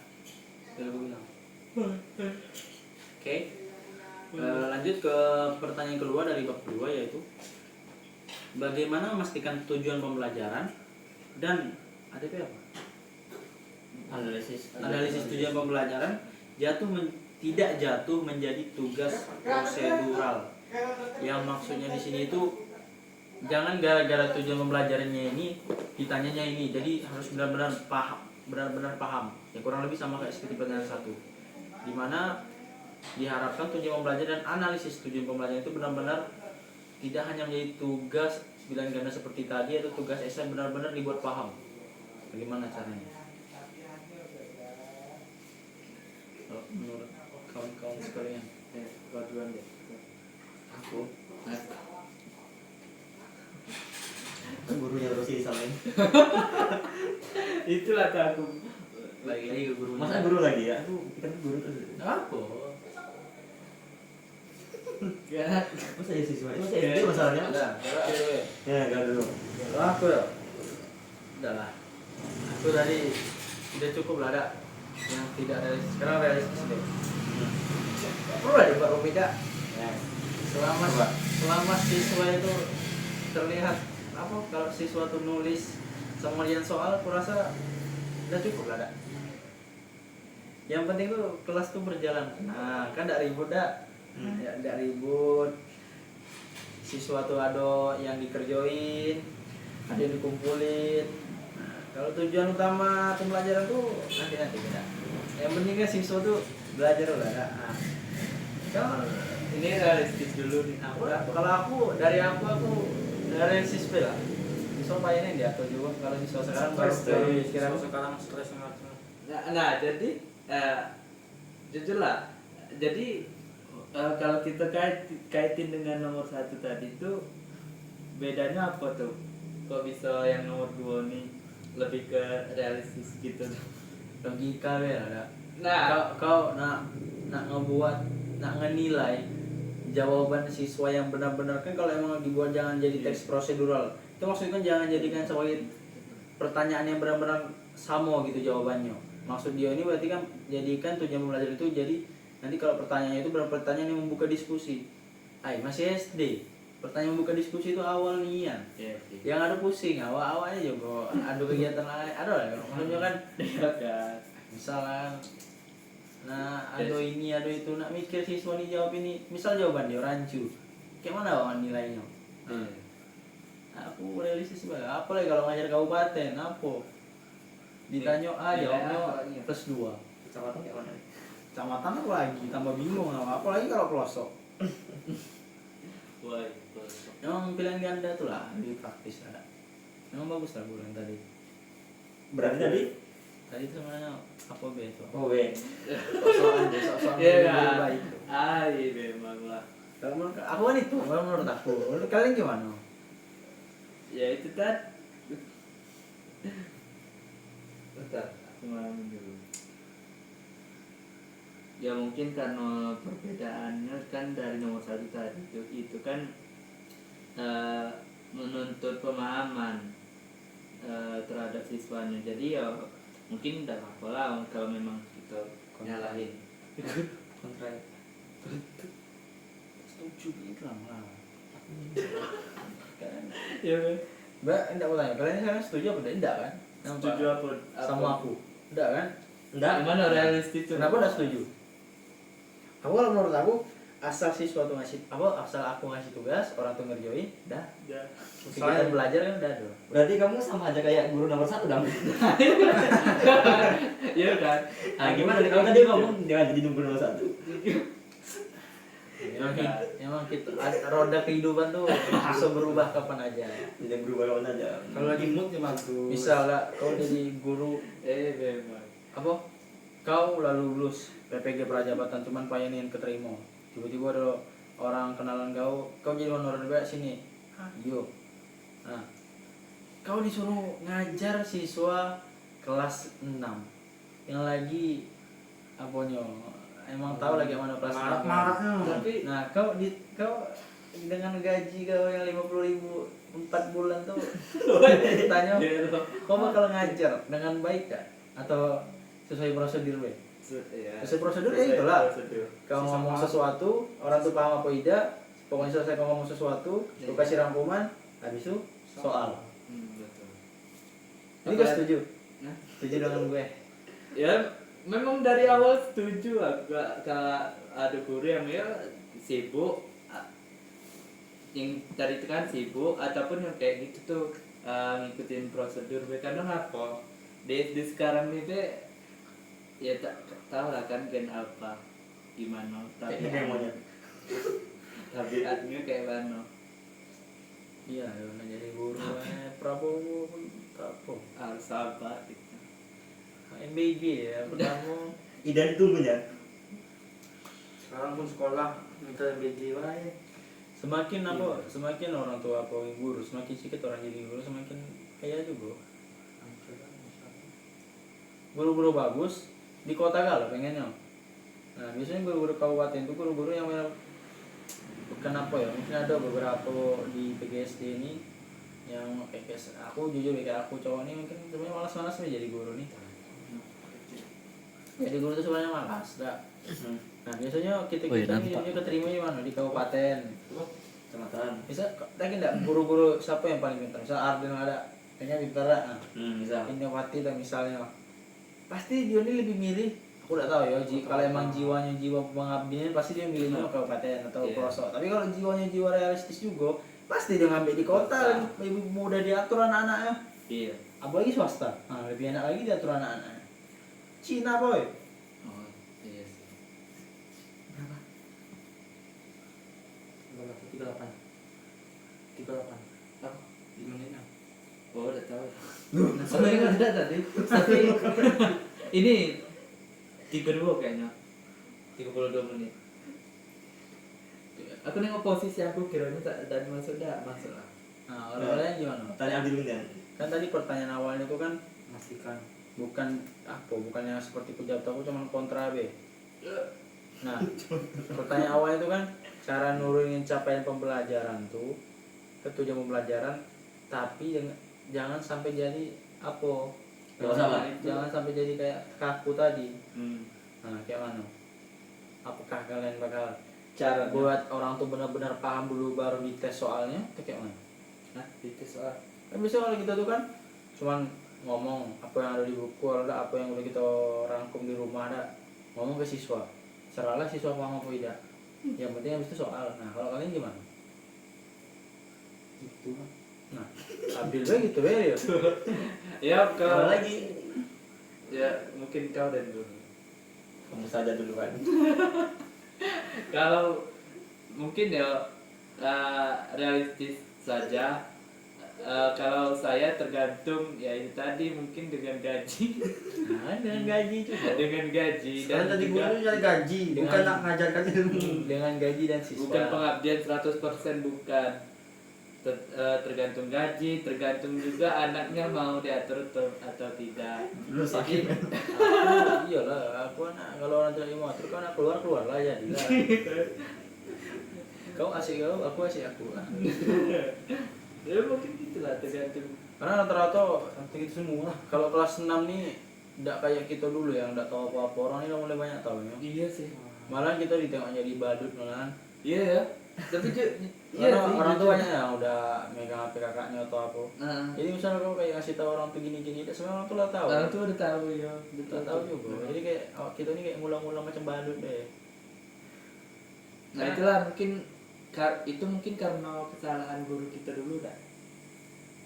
Kayak gue bilang. Oke. Lanjut ke pertanyaan kedua dari bab kedua yaitu bagaimana memastikan tujuan pembelajaran dan ATP apa? Analisis tujuan pembelajaran tidak jatuh menjadi tugas prosedural. Yang maksudnya di sini itu jangan gara-gara tujuan pembelajarannya ini ditanyanya ini, jadi harus benar-benar paham. Ya kurang lebih sama kayak seperti pertanyaan 1, dimana diharapkan tujuan pembelajaran dan analisis tujuan pembelajaran itu benar-benar tidak hanya menjadi tugas 9 ganda seperti tadi atau tugas esai, benar-benar dibuat paham bagaimana caranya. Kalau menurut kawan-kawan sekalian, Kau duluan deh. Aku Nah, gurunya terus di samping. itulah tuh aku. lagi ke guru. Masa guru lagi ya? Aku kan guru terus. Apa? Gak. Masa ya siswa? Masa SD masalahnya? Udah, Ya, enggak dulu. kalau aku ya, udahlah. Aku tadi udah cukup lah, ada yang tidak realistis. Sekarang realistis deh. Perlu ada Mbak Romida. Ya. Selama siswa itu terlihat apa, kalau siswa tuh nulis sama ngerjain soal, aku rasa udah cukup lah, ada. Yang penting tuh kelas tuh berjalan. Nah, kan tidak ribut dah. Ya, tidak ribut. Siswa tuh ada yang dikerjoin, ada yang dikumpulin. Nah, kalau tujuan utama pembelajaran tuh nanti beda. Yang penting kan siswa tuh belajar lah. Nah, kalau Ini realistis dulu nih. kalau aku dari realistis lah. Siswa payahnya dia atau juga kalau siswa sekarang baru pikiran sekarang stres banget. Nah, jadi jujur lah. Jadi kalau kita kaitin dengan nomor 1 tadi itu bedanya apa tuh? Kok bisa yang nomor 2 nih lebih ke realistis gitu? Logika ya ada. Nah, Kau nak ngenilai jawaban siswa yang benar-benar, kan kalau emang dibuat jangan jadi teks prosedural. Itu maksudnya kan jangan jadikan sebagai pertanyaan yang benar-benar sama gitu jawabannya. Maksud dia ini berarti kan jadikan tujuan pembelajaran itu jadi nanti kalau pertanyaannya itu benar pertanyaan yang membuka diskusi. Masih SD. Pertanyaan membuka diskusi itu awal nian. ya, Yang ada pusing, awalnya juga ada kegiatan lain. Ada lah, maksudnya kan kan. misalnya ada ini ada itu, nak mikir siswa nih jawab ini, misal jawaban dia rancu, kayak mana bang nilainya? Aku realistis banget, apalagi kalau ngajar kabupaten apa ditanya jawabnya +2. Kecamatan kayak mana? Kecamatan apa lagi tambah bingung, apalagi kalau pelosok. Wah, Emang pilihan ganda tuh lah lebih praktis ada. Emang bagus lah guru yang tadi. Berarti tadi? Tadi itu sebenarnya apa itu? Oh, weh. Soal Iya guru kan? baik. Memang lah. Kalau menurut aku kan itu, kalau menurut aku. Menurut kalian gimana? Ya itu tadi. Bentar, aku ngalamin dulu. Ya mungkin karena perbedaannya kan dari nomor 1 tadi itu kan menuntut pemahaman terhadap siswanya. Jadi ya mungkin tidak apa lah kalau memang kita nyalahin. Kontra. Setuju gitu lah. Ya, Mbak, enggak mau tanya, kalian sekarang setuju apa enggak kan? setuju apa? Sama aku? Enggak kan? Enggak. Gimana realistis tuh? Kenapa enggak setuju? Aku kalau menurut aku asal siswa tuh asal aku ngasih tugas, orang tuh ngerjain, dah. Ya. Kita belajar kan udah ada. Berarti kamu sama aja kayak guru nomor 1 dong. Iya kan? Nah, gimana nih kalau tadi ngomong jangan jadi guru nomor 1. Emang kita roda kehidupan tuh bisa berubah kapan aja. Tidak berubah kapan aja. Kalau lagi mood ya bagus. Misal lah kau jadi guru Memang. apa? Kau lalu lulus PPG Prajabatan cuman pengen keterima. Tiba-tiba ada orang kenalan kau jadi honorer juga sini. Yo. Nah, kau disuruh ngajar siswa kelas 6 yang lagi apanya emang tahu lagi mana kelas 6. Marak-maraknya. Tapi Nah, kau dengan gaji kau yang 50.000 4 bulan tuh tanya kau bakal ngajar dengan baik kan atau sesuai prosedur we? Sesuai prosedur ya itulah. Kau ngomong sesuatu, orang tuh paham apa tidak, pokoknya selesai kau ngomong sesuatu, kau kasih rangkuman, habis itu soal. Betul. Ini gue setuju. Nah, Setuju dengan gue. ya memang dari awal setuju agak kalau ada guru yang ya sibuk yang tadi itu kan sibuk ataupun yang kayak gitu tuh ngikutin prosedur kadang apa di sekarang ini teh ya tak tahu lah kan gen apa gimana Kayaknya kayak monyet. tabiatnya kayak mana Iya, udah jadi guru Prabowo harus sabar gitu. MBG ya pertama. Idan itu punya. Sekarang pun sekolah minta MBG wae. Semakin apa, semakin orang tua apa yang guru, semakin sedikit orang jadi guru, semakin kaya juga. Guru-guru bagus di kota galau pengennya. Nah biasanya guru-guru kabupaten itu guru-guru yang memang bukan apa ya, mungkin ada beberapa di PGSD ini yang kayak aku jujur kayak aku cowok ini mungkin sebenarnya malas-malas jadi guru nih. Jadi guru itu sebenarnya malas, dah. Nah biasanya kita keterima di mana di kabupaten, Kecamatan. bisa tak enggak guru-guru siapa yang paling pintar? Misal Arden ada, kayaknya pintar lah. Nah, Misal. Indrawati lah misalnya, pasti dia ini lebih milih. Aku tidak tahu ya, kalau emang jiwanya jiwa pengabdian pasti dia milihnya kabupaten atau Iya. pelosok. Tapi kalau jiwanya jiwa realistis juga, pasti dia ngambil di kota, lebih mudah diatur anak-anaknya. Iya. Apalagi swasta, nah, lebih enak lagi diatur anak-anaknya. Cina boy. Oh iya sih. Berapa? 38. Apa? Di menitnya. Oh udah tahu. Sebenarnya ada tadi. Tapi ini 32 kayaknya. 32 menit. Aku nengok posisi aku kiranya tadi masuk masuk lah. Nah, orang-orangnya gimana? Tanya Abdul Windan. Kan tadi pertanyaan awalnya itu kan Memastikan. bukannya seperti kujab aku cuma kontra B. Nah, pertanyaan awalnya itu kan cara nurunin capaian pembelajaran tuh ke tujuan pembelajaran, tapi jangan sampai jadi apa? Jangan sampai jadi kayak kaku tadi. Nah, kayak mana? Apakah kalian bakal Cara buat orang tuh benar-benar paham dulu baru dites soalnya? Itu kayak mana? nah itu soal Kan biasanya kalau kita tuh kan cuman ngomong apa yang ada di buku, ada apa yang udah kita rangkum di rumah, ada ngomong ke siswa. Seralah siswa paham apa tidak. Yang penting habis itu soal. Nah, kalau kalian gimana? Itu. Nah, Abdul gitu ya. ya Kalau kalau lagi ya mungkin kau dan dulu. kamu saja duluan. Kalau mungkin ya realistis saja. Kalau saya tergantung ya itu tadi mungkin dengan gaji Nah, dengan gaji juga. dengan gaji Sekarang tadi juga guru nyari gaji, dengan- bukan nak ngajarkan ilmu. Dengan gaji dan siswa. bukan pengabdian 100% bukan. Tergantung gaji, tergantung juga anaknya mau diatur atau tidak. Lu sakit. Aku, iyalah, aku anak kalau orang tidak mau atur kan keluar lah ya. Kau asik aku asik aku. Ya mungkin gitulah tergantung. Karena rata-rata Nanti itu semua. kalau kelas 6 nih tidak kayak kita dulu yang tidak tahu apa-apa, orang ini udah mulai banyak tahu ya. Iya sih. Malah kita ditengok jadi badut malahan. Iya ya. Tapi Karena orang tuanya yang udah megang HP kakaknya atau apa. Nah, Jadi misalnya kau kayak ngasih tahu orang tuh gini-gini, semua orang tuh lah tahu. orang tuh udah tahu ya. Udah tahu juga. Jadi kayak kita ini kayak ngulang-ngulang macam badut deh. Nah itulah mungkin itu mungkin karena kesalahan guru kita dulu dah.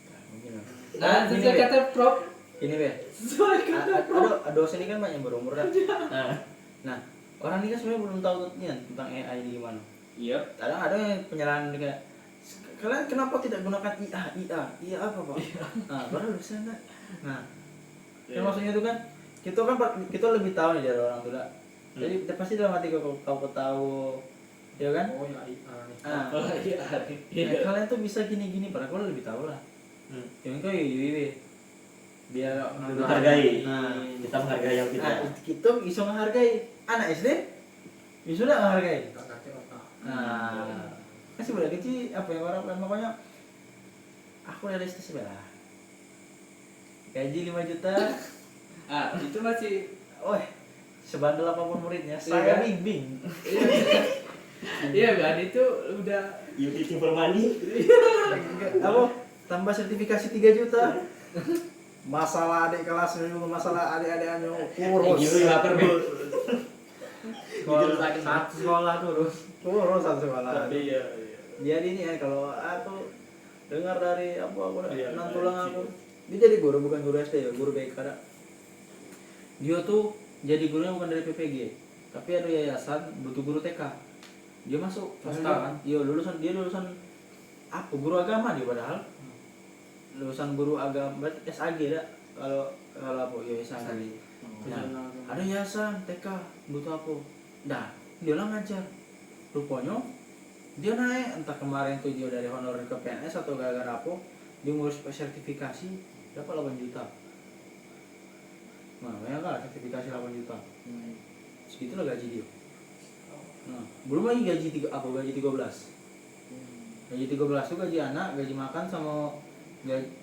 Nah, mungkin lah. Nah, gini, sesuai Be. kata Prof. Ini Be. Sesuai kata Prof. Ada dosen ini kan banyak yang berumur kan. Nah, orang ini kan sebenarnya belum tahu tentang AI ini gimana. Iya. Kadang ada yang penyerahan kayak kalian kenapa tidak gunakan IA apa Pak? Nah, baru bisa enggak? Nah, kan maksudnya itu kan kita lebih tahu nih dari orang tua. Jadi pasti dalam hati kau tahu, ya kan? Oh ya, nih. Nah, Oh iya. ya, kalian tuh bisa gini-gini, padahal kau lebih tahu lah. Yang kau dia Menghargai. Nah, Kita menghargai yang kita. nah, kita bisa menghargai anak SD, bisa nggak menghargai? Tak kacau apa. Nah, kasih budak kecil apa yang orang makanya aku realistis lah. Gaji 5 juta, Itu masih sebandel apapun muridnya, Iya saya kan? bimbing. iya kan itu udah Utility for money. Apa? Tambah sertifikasi 3 juta. Masalah adik kelas juga masalah adik-adikannya kurus. Gila lapar be. Sekolah satu sekolah terus. Kurus satu sekolah. Iya. Jadi ini ya kalau aku dengar dari aku Iya, nantulang dari aku. Dia jadi guru bukan guru SD ya, guru BK ada. Dia tuh jadi gurunya bukan dari PPG, tapi ada yayasan butuh guru TK. Dia masuk Swasta, kan? Iya, lulusan apa? Guru agama dia padahal. Lulusan guru agama berarti SAG dah. Kalau apa? Ya SAG. Nah, ada yayasan TK butuh apa? Nah, dia lah ngajar. Rupanya dia naik entah kemarin tuh dia dari honorer ke PNS atau gara-gara apa dia ngurus sertifikasi dapat 8 juta. Nah, banyak kan sertifikasi 8 juta. Segitulah gaji dia. Nah, belum lagi gaji 13. Gaji 13 tuh gaji anak, gaji makan sama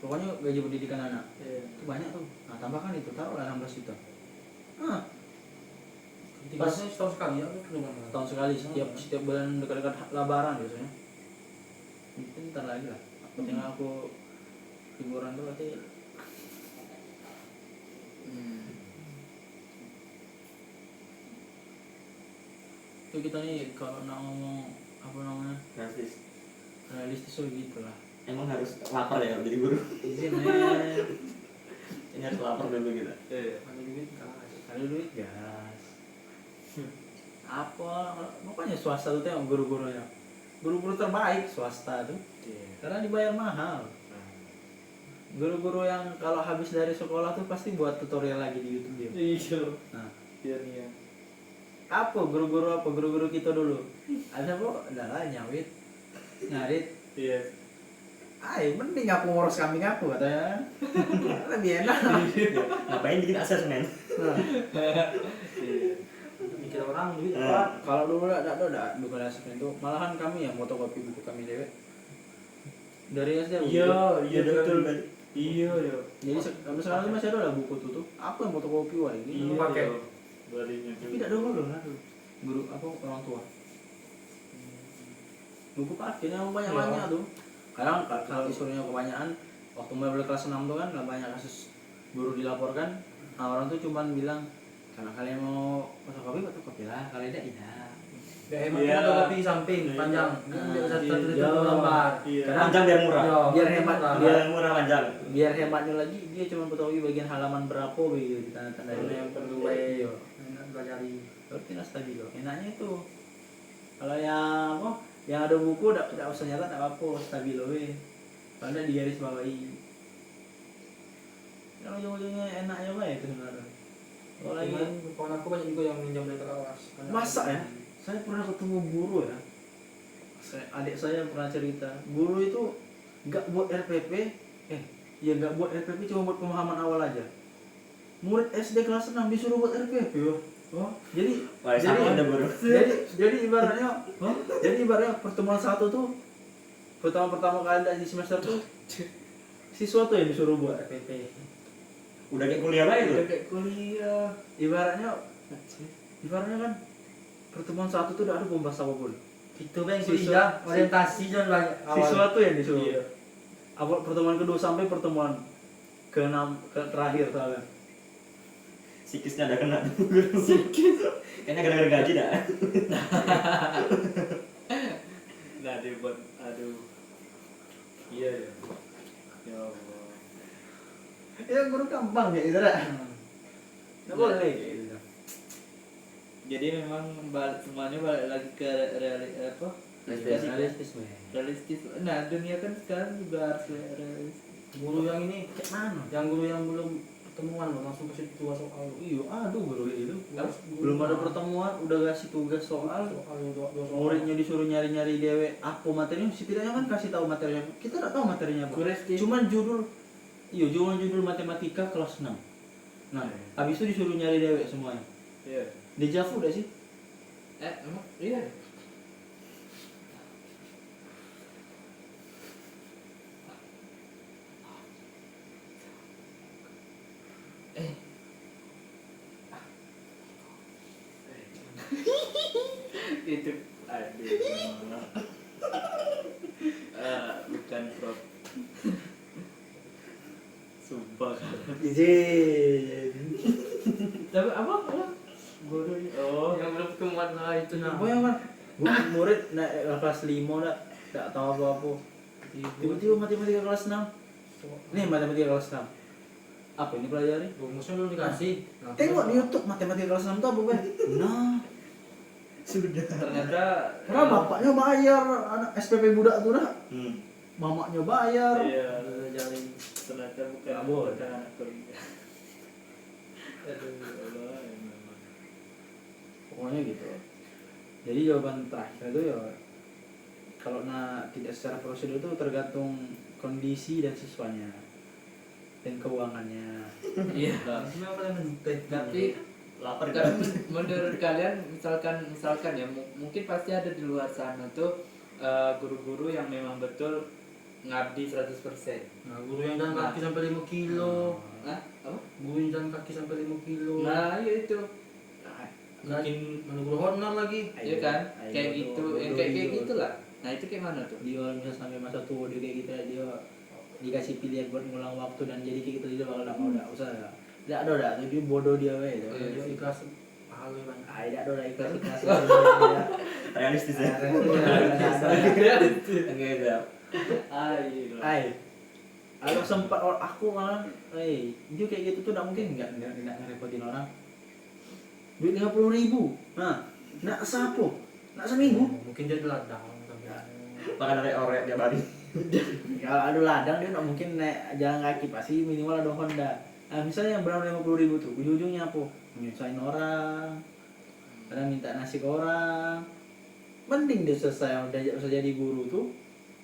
pokoknya gaji pendidikan anak. Itu banyak tuh. Nah, tambahkan itu taruhlah 16 juta. Nah, Pasnya setahun sekali ya, setahun sekali setiap bulan dekat-dekat lebaran biasanya. Itu ntar lagi lah. Yang aku liburan tuh berarti itu kita nih kalau nak ngomong apa namanya Gratis. realistis tuh gitu lah. Emang harus lapar ya kalau jadi guru. Izin Ini harus lapar dulu kita. ada duit gas. Apa pokoknya swasta tuh tengok guru-gurunya. Guru-guru terbaik swasta tuh. Karena dibayar mahal. Guru-guru yang kalau habis dari sekolah tuh pasti buat tutorial lagi di YouTube dia. Iya. Nah, Iya. apa guru-guru kita dulu? Ada kok, udah lah nyawit, ngarit. Iya. Mending aku ngurus kambing aku katanya. Lebih enak. Ngapain bikin asesmen? Nah, mikir orang duit. Pak, kalau dulu ada bukan asesmen itu, malahan kami yang fotokopi buku kami dewek. Dari SD. Iya, betul. Betul. Iya, ya. Jadi sampai sekarang tuh masih ada lah buku tuh. Aku yang fotokopi wah ini. Iya, pakai. Balinya Tapi tidak dulu lah dulu. Guru apa orang tua. Buku pakai yang banyak-banyak tuh. Kadang kalau isunya kebanyakan waktu mulai kelas 6 tuh kan nggak banyak kasus guru dilaporkan. Nah, orang tuh cuman bilang kalau kalian mau fotokopi lah, kalau tidak tidak. Gak hematnya ada kopi samping panjang. Satu lembar. Panjang biar murah. Biar hemat, Biar murah panjang. biar hematnya lagi dia cuma fotokopi bagian halaman berapa begitu di tanda-tanda Yang perlu Iya. enak pelajari. Berarti stabilo. Enaknya itu kalau yang apa? Yang ada buku tidak usah nyatat tidak apa stabilo padahal di garis bawahi. Kalau ujung-ujungnya enaknya apa ya itu sebenarnya. Kalau lagi Kawan aku banyak juga yang minjam dari kelas. masa ya? Saya pernah ketemu guru ya. Adik saya pernah cerita, guru itu nggak buat RPP, nggak buat RPP cuma buat pemahaman awal aja. Murid SD kelas 6 disuruh buat RPP loh. Jadi Wah, sama ada guru. jadi ibaratnya pertemuan satu tuh pertama kali di semester tuh siswa tuh yang disuruh buat RPP. Udah kayak kuliah lah itu. Udah kayak kuliah. Ibaratnya kan pertemuan satu tuh udah ada pembahas apapun. Itu bang Siswa- kuliah orientasi dan banyak Siswa tuh yang disuruh. Iya. Awal pertemuan kedua sampai pertemuan ke-6 terakhir soalnya. Sikisnya ada kena tuh guru. Kayaknya gara-gara gaji dah. Nah, dia buat aduh. Iya ya. Ya Allah. Ya guru gampang ya itu dah. Nggak boleh kayak gitu. Jadi memang semuanya balik lagi ke Realistis men. realistis. Nah, dunia kan sekarang juga harus realistis. guru yang ini Kayak mana? yang guru yang belum pertemuan loh langsung kasih dua soal. Iya, aduh guru itu. Harus Belum ada pertemuan udah kasih tugas soal. dua soal. Muridnya disuruh nyari-nyari dewe apa materinya, setidaknya kan kasih tahu materinya. Kita tidak tahu materinya apa. Cuman judul judul matematika kelas 6. Nah, habis itu disuruh nyari dewe semuanya. Iya. Dejavu udah sih? Emang iya. Itu aduh. Bukan prof. Sumpah. Izin. Tapi apa? Guru oh Yang belum ketemuan lah itu nah. Apa yang kan? Gua murid naik kelas 5 tak tahu apa-apa. Tiba-tiba matematika kelas 6. Nih matematika kelas 6. Apa ini pelajari? Rumusnya belum dikasih. Nah, Tengok terus di YouTube matematika kelas 6 tuh apa, Ben? Nah, sudah. ternyata Karena bapaknya bayar anak SPP budak tuh dah. Hmm. Mamanya bayar. iya belajarin. ternyata bukan Nggak boleh. bukan anak kuliah. Aduh Allah memang. Pokoknya gitu. Jadi jawaban terakhir itu ya kalau tidak secara prosedur itu tergantung kondisi dan siswanya dan keuangannya. Iya. Ini yang paling penting. Tapi Lapar kan kan? menurut kalian misalkan ya mungkin pasti ada di luar sana tuh guru-guru yang memang betul ngabdi 100%. Nah, guru yang jalan kaki sampai 5 kilo. Nah, apa? Guru yang jalan kaki sampai 5 kilo. Nah, ya itu. mungkin mana guru honor lagi. Iya kan? Kayak gitu, yang kayak gitulah. Nah, itu kayak mana tuh? Dia bisa sampai masa tua dia kayak gitu dia dikasih pilihan buat ngulang waktu dan jadi kayak gitu dia bakal nggak mau nggak usah ya. Nggak ada dah, jadi bodoh dia weh. Dia ikhlas pahala banyak. Tidak ada lah ikhlas ikhlas. Realistis ya. Enggak ada. Kalau sempat aku malah, dia kayak gitu tuh nggak mungkin nggak ngerepotin orang. Duit 50.000, nah, nggak sapu, nggak seminggu. Mungkin dia ladang. Makan orek dia bari. Kalau ada ladang dia nggak mungkin naik jalan kaki, pasti minimal ada Honda. Nah misalnya yang berapa 50.000 tuh, ujung-ujungnya apa? Nyusahin orang, kadang minta nasi ke orang. Mending dia selesai udah usah jadi guru tuh,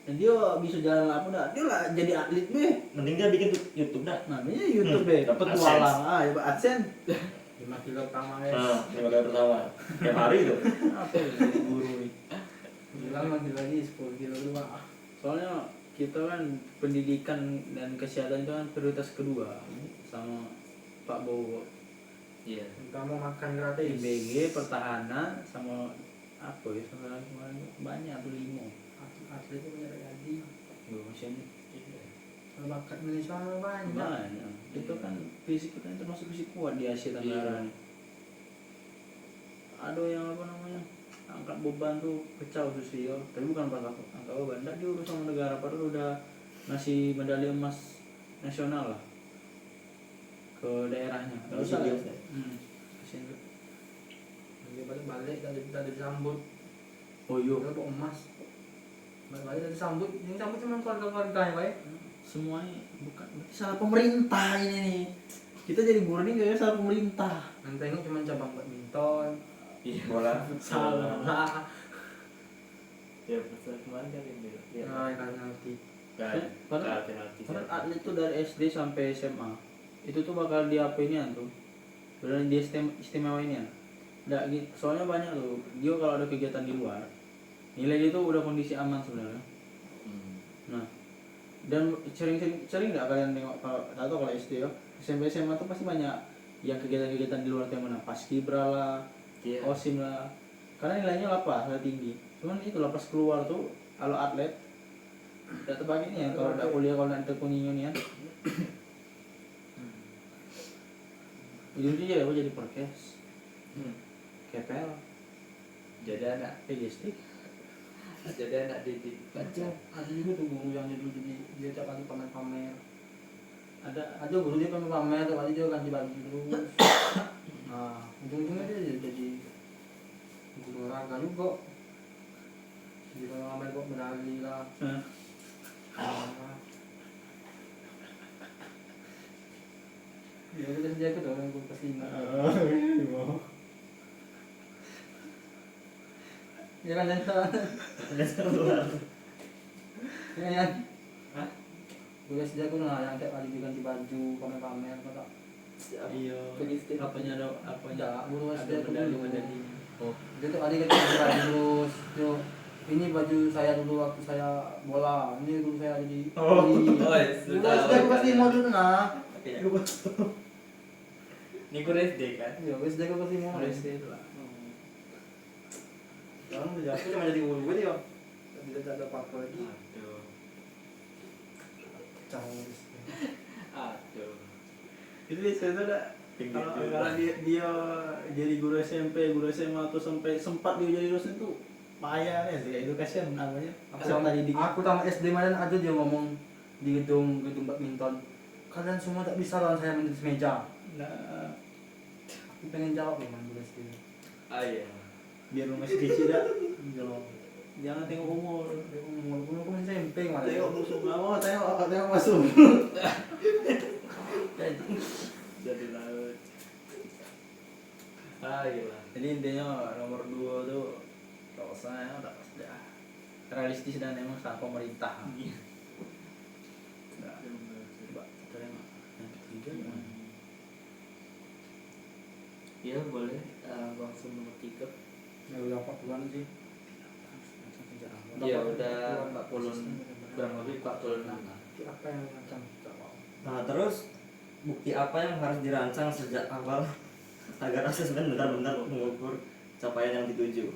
dan dia bisa jalan apa dah? Dia lah jadi atlet be. Mending dia bikin YouTube dah. Namanya YouTube be, Dapat petualang, dapat AdSense. 5 kilo pertama guys. Nah, 5 kali pertama. Tiap hari itu. Apa ya jadi guru nih? Bilang lagi 10 kilo dulu. Soalnya kita kan pendidikan dan kesehatan itu kan prioritas kedua sama Pak Bowo. Iya. Kamu makan gratis. IBG, pertahanan sama apa ya sama lagi banyak tuh 5. Atlet itu banyak gaji. Gue masih ini. Kalau bakat Indonesia banyak. Banyak. Itu kan fisik kita itu termasuk fisik kuat di Asia Tenggara nih. Ada yang apa namanya angkat beban tuh pecah Susio, tapi bukan pas angkat beban, nggak diurus sama negara padahal udah ngasih medali emas nasional lah ke daerahnya. Nggak usah lah. Kasian tuh. Dia balik dari disambut. Oh iya. Dia bawa emas. Balik dari disambut. Yang sambut cuma keluarga-keluarganya baik. Semuanya bukan berarti salah pemerintah ini nih. Kita jadi guru nih kayaknya salah pemerintah. Yang tengok cuma cabang badminton. Iya. Bola. Salah. Ya, pasal kemarin kan ini. Iya. Nah, kalian ngerti. Kan, Padahal penalti. Karena atlet tuh dari SD sampai SMA itu tuh bakal diapainian tuh, beneran dia istimewainnya. Nggak gitu, soalnya banyak tuh dia kalau ada kegiatan di luar nilai dia tuh udah kondisi aman sebenarnya. Nah dan sering nggak kalian tengok kalau SD ya SMP SMA tuh pasti banyak yang kegiatan-kegiatan di luar yang mana paskibra lah, Iya. osim lah, karena nilainya lapas tinggi. Cuman itu lapas keluar tuh kalau atlet udah terpakai nih ya kalau udah kuliah kalau nanti kuningan ya ujung-ujungnya ya jadi perkes kepel Jadi anak PGST jadi anak didik baca. Ada juga tuh guru yang dulu jadi dia tiap kali pamer-pamer. ada Ada guru dia pamer-pamer, tiap kali dia ganti baju terus. Nah, ujung-ujungnya dia jadi guru olahraga juga. Dia pamer kok medali lah. Ya kita sediakan dong yang gue pasti ya kan jangan ya kan gue sediakan lah yang tiap kali dia ganti baju pamer-pamer kata iya apanya ada ya guru ada SD medali oh dia tiap kali ganti baju terus tuh ini baju saya dulu waktu saya bola ini dulu saya jadi Sudah. SD pasti mau dulu nah Ini gue SD kan? ya SD pasti mau SD itu lah sekarang udah jatuh cuma jadi guru gue dia tidak ada apa-apa lagi Aduh. Aduh. Itu saya tuh dah kalau dia jadi guru SMP, guru SMA atau sampai sempat dia jadi dosen tuh payah ya sih, itu kasihan namanya. Peserta didik. Aku tamat SD kemarin ada dia ngomong di gedung badminton, kalian semua tak bisa lawan saya menjadi meja. Nah, Aku pengen jawab memang dulu SD. Ah iya. biar lu masih kecil dah. Jawab. Jangan tengok umur. Aku masih SMP kemarin. Tengok musuh kamu, tengok musuh. Jadi laut. Ah iya. Jadi intinya nomor 2 tuh kalau saya udah realistis dan emang sama pemerintah. Nah, coba terima yang ketiga gimana? Ya boleh langsung nomor 3. Ya udah 40-an sih. Ya udah 40 kurang lebih 46. Apa yang macam? Nah terus bukti apa yang harus dirancang sejak awal agar asesmen benar-benar mengukur capaian yang dituju?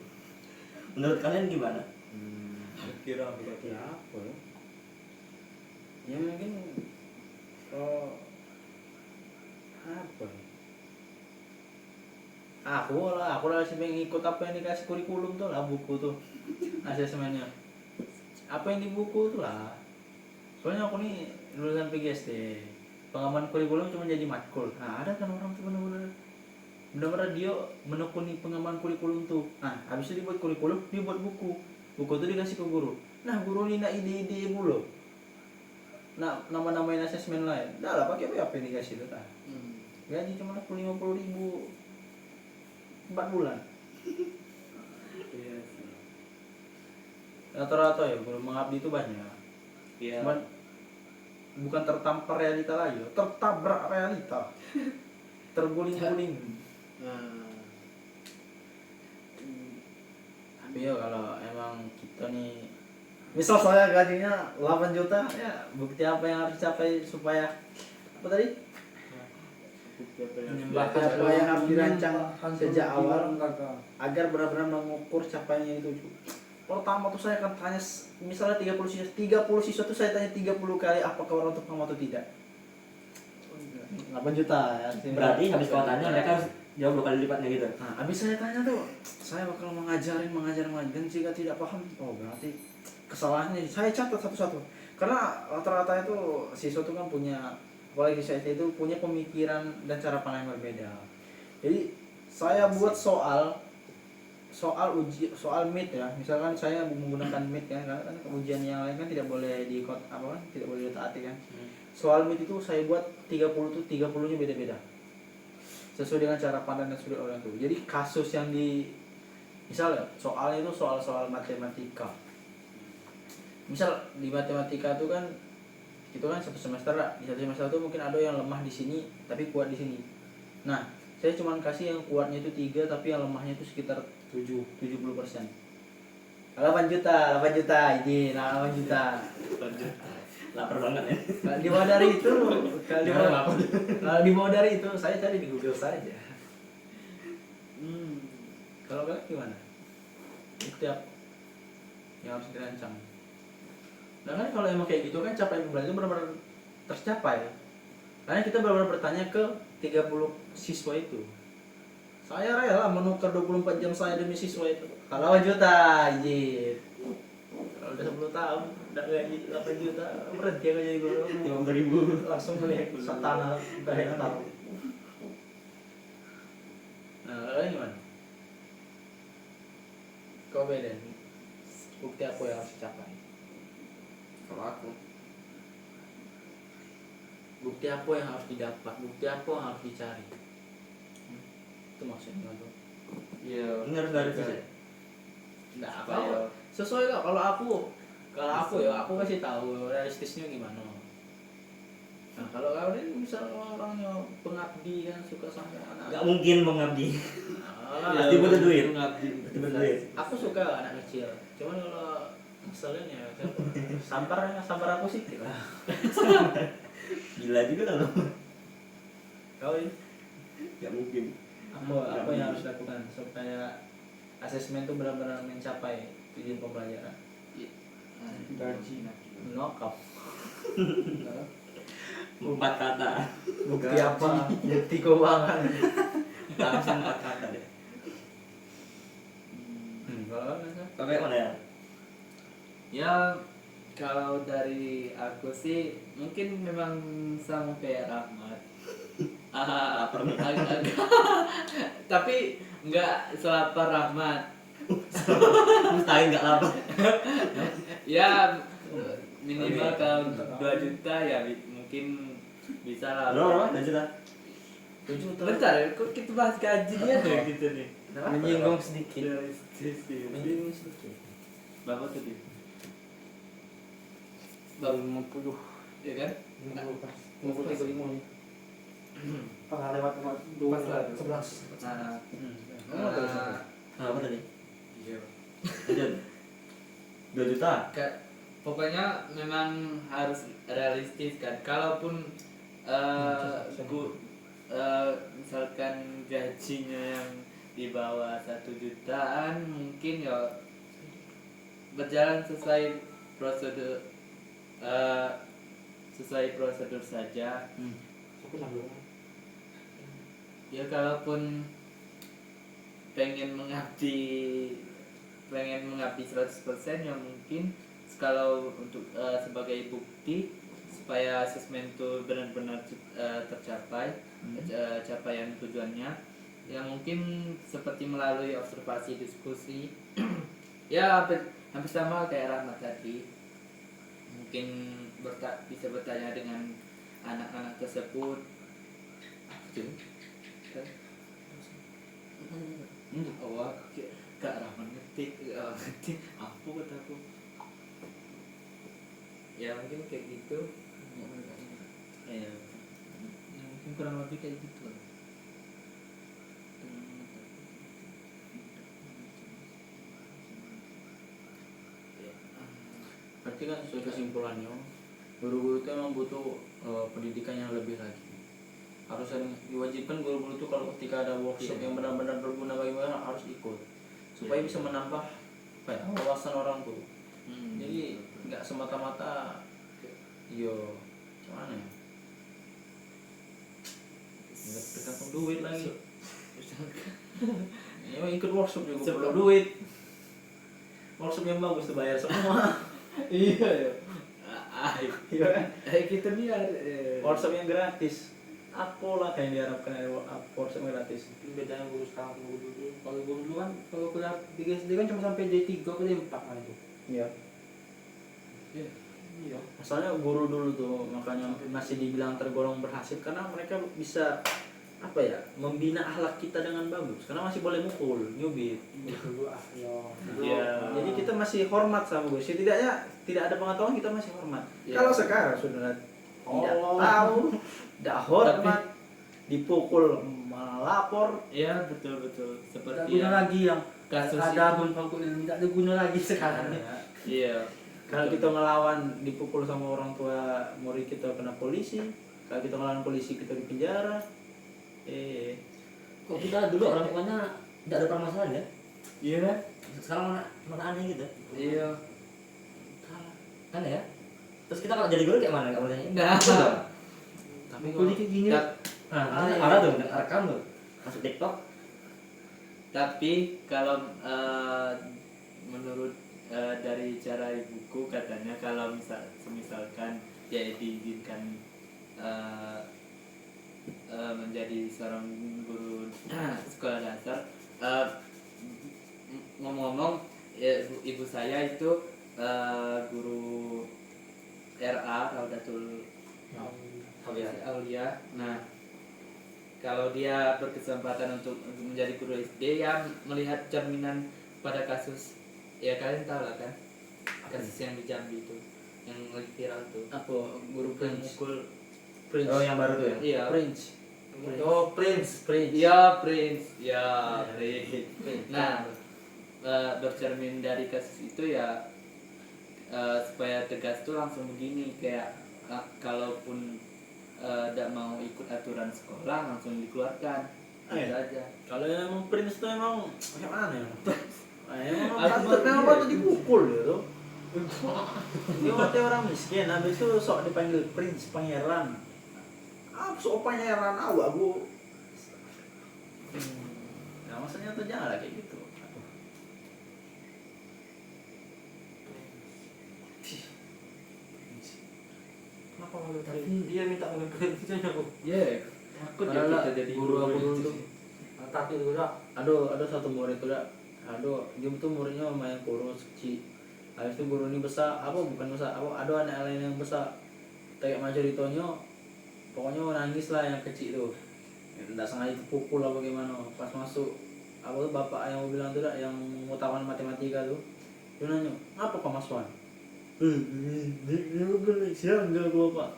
Menurut kalian gimana? Kira berarti apa ya? Ya mungkin kalau apa ya? Aku lah sih pengen ikut apa yang dikasih kurikulum tuh lah, buku tuh asesmennya. Apa yang di buku tuh lah. Soalnya aku nih lulusan PGSD, pengaman kurikulum cuma jadi matkul. Nah ada kan orang tuh bener-bener dia menekuni pengaman kurikulum tuh. Nah habis itu dibuat kurikulum, dia buat buku. Buku tuh dikasih ke guru. Nah guru ini nak ide-ide mulu. Nah nama-namain asesmen lain. Dah lah pakai apa yang dikasih tuh. Gaji cuma 50.000 4 bulan. Iya sih. Rata-rata ya guru mengabdi itu banyak. Iya. Cuman bukan tertampar realita lagi, tertabrak realita. Terguling-guling. Tapi ya kalau emang kita nih misal saya gajinya 8 juta ya bukti apa yang harus dicapai supaya apa tadi? Apa yang harus dirancang sejak awal agar benar-benar mengukur capaiannya itu. Pertama tuh saya akan tanya misalnya 30 siswa tuh saya tanya 30 kali apakah orang pertama atau tidak. 8 juta ya. Berarti habis kau tanya mereka harus jawab 2 kali lipatnya gitu. Nah, habis saya tanya tuh, saya bakal mengajarin dan jika tidak paham, oh berarti kesalahannya saya catat satu-satu. Karena rata-rata itu siswa tuh kan punya, apalagi siswa itu punya pemikiran dan cara pandang yang berbeda. Jadi saya buat soal meet ya, misalkan saya menggunakan meet kan, karena kan ujian yang lain kan tidak boleh tidak boleh ditaati kan. Soal meet itu saya buat 30 tuh 30-nya beda-beda. Sesuai dengan cara pandang dan sudut orang tuh. Jadi kasus yang misalnya soalnya itu soal matematika. Misal di matematika itu kan satu semester lah. Di satu semester itu mungkin ada yang lemah di sini tapi kuat di sini. Nah, saya cuma kasih yang kuatnya itu 3 tapi yang lemahnya itu sekitar 70%. 8 juta, ini 8 juta. Lapar banget ya. Kalau di bawah dari itu, kalau di bawah dari itu saya cari di Google saja. Kalau kalian gimana? Itu apa yang harus dirancang? Nah kan kalau emang kayak gitu kan capaian pembelajaran itu benar-benar tercapai. Karena kita benar-benar bertanya ke 30 siswa itu. Saya rela menukar 24 jam saya demi siswa itu. Kalau 8 juta, anjir. Kalau udah 10 tahun, udah gaji 8 juta, berhenti aku jadi guru. 50.000. Langsung melihat tanah berhektar. Nah, kalian gimana? Kau beda nih. Bukti apa yang harus dicapai? Kalau aku Bukti apa yang harus didapat? Bukti apa yang harus dicari? Itu maksudnya tuh. Iya. Ini harus dari sisi. Nah, Apa ya? sesuai kok. Kalau aku ya, aku kasih tahu realistisnya gimana. Nah, kalau kalian misal orangnya pengabdi kan suka sama anak. Gak mungkin mengabdi. Nah, Pasti butuh duit. Ngabdi. Pasti butuh duit. aku suka anak kecil. Cuman kalau misalnya ya sabar aku sih lah. Gila juga lo. Kau ini Gak mungkin. apa yang harus dilakukan supaya asesmen itu benar-benar mencapai tujuan pembelajaran? Gaji. Knock up. Empat kata. Bukti apa? Bukti keuangan. Langsung 4 kata deh. Kalau nggak Pakai mana ya? Ya kalau dari aku sih mungkin memang sama kayak Rahmat. Agak tapi nggak selapar Rahmat. Mustahil nggak lapar. Ya minimal kalau 2 juta ya mungkin bisa lah. Berapa? 2 juta. Bentar ya, kok kita bahas gajinya deh gitu nih. menyinggung sedikit. Menyinggung sedikit. Berapa tuh dia? 50. Ya kan? 50 Pernah lewat Pas 2 lah. 11. Nah, Apa tadi? iya. Lanjut. 2 juta. Pokoknya memang harus realistis kan. Kalaupun misalkan gajinya yang di bawah 1 jutaan mungkin ya berjalan sesuai prosedur saja. Ya kalaupun pengen mengabdi 100% ya mungkin kalau untuk sebagai bukti supaya asesmen itu benar-benar tercapai capaian tujuannya ya mungkin seperti melalui observasi diskusi ya hampir sama kayak Rahmat tadi, mungkin bisa bertanya dengan anak-anak tersebut. Oh, Kak Rahman ngetik, apa kataku? Ya mungkin kayak gitu. Ya, mungkin kurang lebih kayak gitu. Berarti kan sesuai kesimpulannya, guru-guru itu emang butuh pendidikan yang lebih lagi. Harus sering diwajibkan guru-guru itu kalau ketika ada workshop yang benar-benar berguna bagi mereka harus ikut, supaya bisa menambah wawasan orang tuh. Jadi nggak semata-mata gimana ya, nggak tergantung duit lagi. Ya ikut workshop juga perlu duit. Workshop yang bagus tuh bayar semua. Iya ya. Iya kan? Kita nih Workshop yang gratis. Apalah kayak yang diharapkan dari workshop gratis. Bedanya guru sekarang sama guru dulu. Kalau guru dulu kan kalau kuliah di SD kan cuma sampai D3 atau D4 kan itu. Iya. Iya. Asalnya guru dulu tuh makanya masih dibilang tergolong berhasil karena mereka bisa apa ya, membina akhlak kita dengan bagus karena masih boleh mukul, nyubit. Dulu Iya. Jadi kita masih hormat sama guru. Setidaknya tidak ada pengetahuan kita masih hormat. Iya. Kalau sekarang sudah tidak tahu, tidak hormat, dipukul malah lapor. Iya betul tidak seperti guna yang lagi yang kasus ada bangku ilmu tidak ada guna lagi sekarang nih. Iya. Kalau kita ngelawan dipukul sama orang tua murid kita kena polisi. Kalau kita ngelawan polisi kita di penjara. Kok kita dulu orang tuanya tidak ada permasalahan ya? Iya kan? Sekarang mana aneh gitu. Iya. Kan ya? Terus kita kalau jadi guru kayak mana? Gak boleh tanya. Nah. Tapi Kuliah kayak gini. Nah, ada tuh, rekam tuh. Masuk TikTok. Tapi kalau menurut dari cara ibuku katanya kalau misalkan dia diizinkan menjadi seorang guru sekolah dasar, ngomong-ngomong ya, ibu saya itu guru RA Raudatul Aulia. Nah, kalau dia berkesempatan untuk menjadi guru SD yang melihat cerminan pada kasus, ya kalian tahu lah kan, kasus yang di Jambi itu yang lagi viral tuh, apa guru Prince? mukul Oh, yang baru tuh ya? iya Prince. Oh, Prince. iya Prince ya Prince. Nah, bercermin dari kasus itu ya supaya tegas tuh langsung begini kayak kalaupun tidak mau ikut aturan sekolah langsung dikeluarkan. Itu aja. Kalau yang emang Prince tuh emang kayak mana ya? Emang Aku patut dipukul gitu. Dia mati orang miskin, habis itu sok dipanggil prince, pangeran. Sok pangeran aku. Nah maksudnya tuh jangan lah kayak gitu. Aduh. Kenapa ngambil tapi dia minta ngambil kreditnya aku. Ya, takut ya Padahal kita jadi guru aku dulu gitu. tuh. Tapi dulu dah. Ada satu murid tuh dah. Dia tuh muridnya lumayan kurus, kecil. Habis itu guru ini besar, bukan besar, ada anak lain yang besar. Kayak macam ditonyo, pokoknya nangis lah yang kecil tuh. Tidak sengaja dipukul apa gimana. Pas masuk, tuh bapak yang mau bilang tuh dah, yang mau tawan matematika tuh. Dia nanya, ngapa kau masukan? Dia siang enggak gua pak.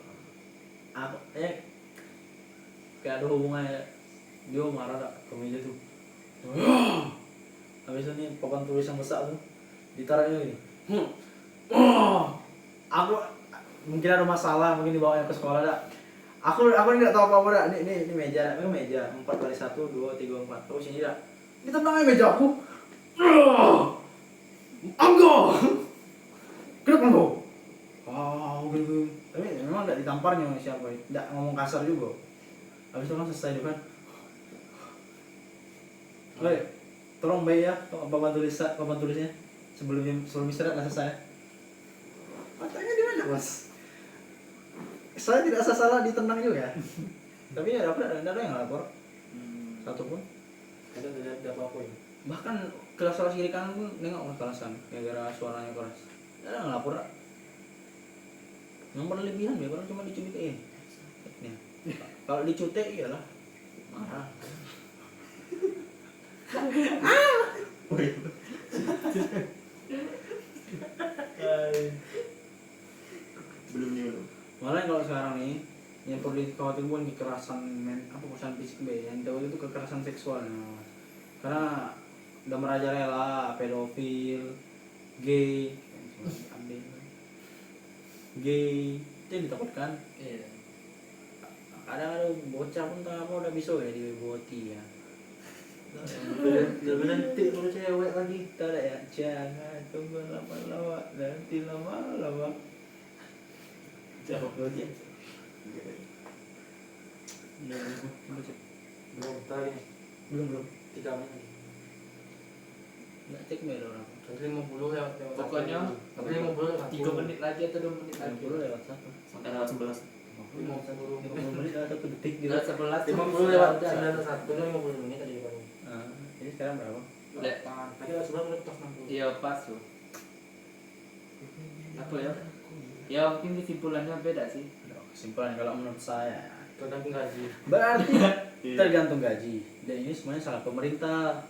Kayak ada hubungannya. Dia marah dah ke meja tuh. Habis itu nih papan tulis yang besar tuh ditaruhnya gini. Aku mungkin ada masalah, mungkin dibawanya ke sekolah dah. Aku nggak tahu apa-apa dah. Ini meja, ini meja 4x1, 2, 3, 4. Terus sini dah. Ini tentangnya meja aku. Anggo. Kenapa Anggo? Gitu. Tapi memang nggak ditamparnya siapa, nggak ngomong kasar juga. Habis itu langsung selesai depan. Woi, tolong baik ya, papan tulisnya sebelum istirahat nggak selesai. Matanya di mana bos? Saya tidak salah ditendang juga. Tapi ya dapat ada yang lapor, satu pun. Ada tidak apa-apa ya. Bahkan kelas kiri kanan pun nengok kelasan, gara-gara suaranya keras. Ada yang lapor. Yang berlebihan ya, kalau cuma dicubitin. Kalau dicutek iyalah marah. Belum. Malah kalau sekarang nih yang perlu dikhawatirkan bukan kekerasan kekerasan fisik yang tahu itu kekerasan seksual. Nah, karena udah merajalela pedofil, gay, itu yang ditakutkan. Iya. Kadang ada bocah pun tak apa udah bisa ya di boti ya. Lebih nanti kalau cewek lagi. Kita ada ya, jangan tunggu lama-lama, nanti lama-lama. Jawab boti. Belum tadi. Belum. 3 menit. Nggak cek mail orang. Nanti 50 lewat. Pokoknya Tapi 50 lewat. 3 menit lagi atau 2 menit lagi. 50 lewat satu. Sampai lewat 11. 50 menit ada 1 detik gitu. Lewat 11 50 lewat 91 50 menit tadi kamu. Nah, ini sekarang berapa? Tadi lewat 11 udah pas 60. Iya pas tuh. Apa ya? Ya mungkin kesimpulannya beda sih. Kesimpulan kalau menurut saya Tergantung gaji. berarti tergantung gaji. Dan ini semuanya salah pemerintah.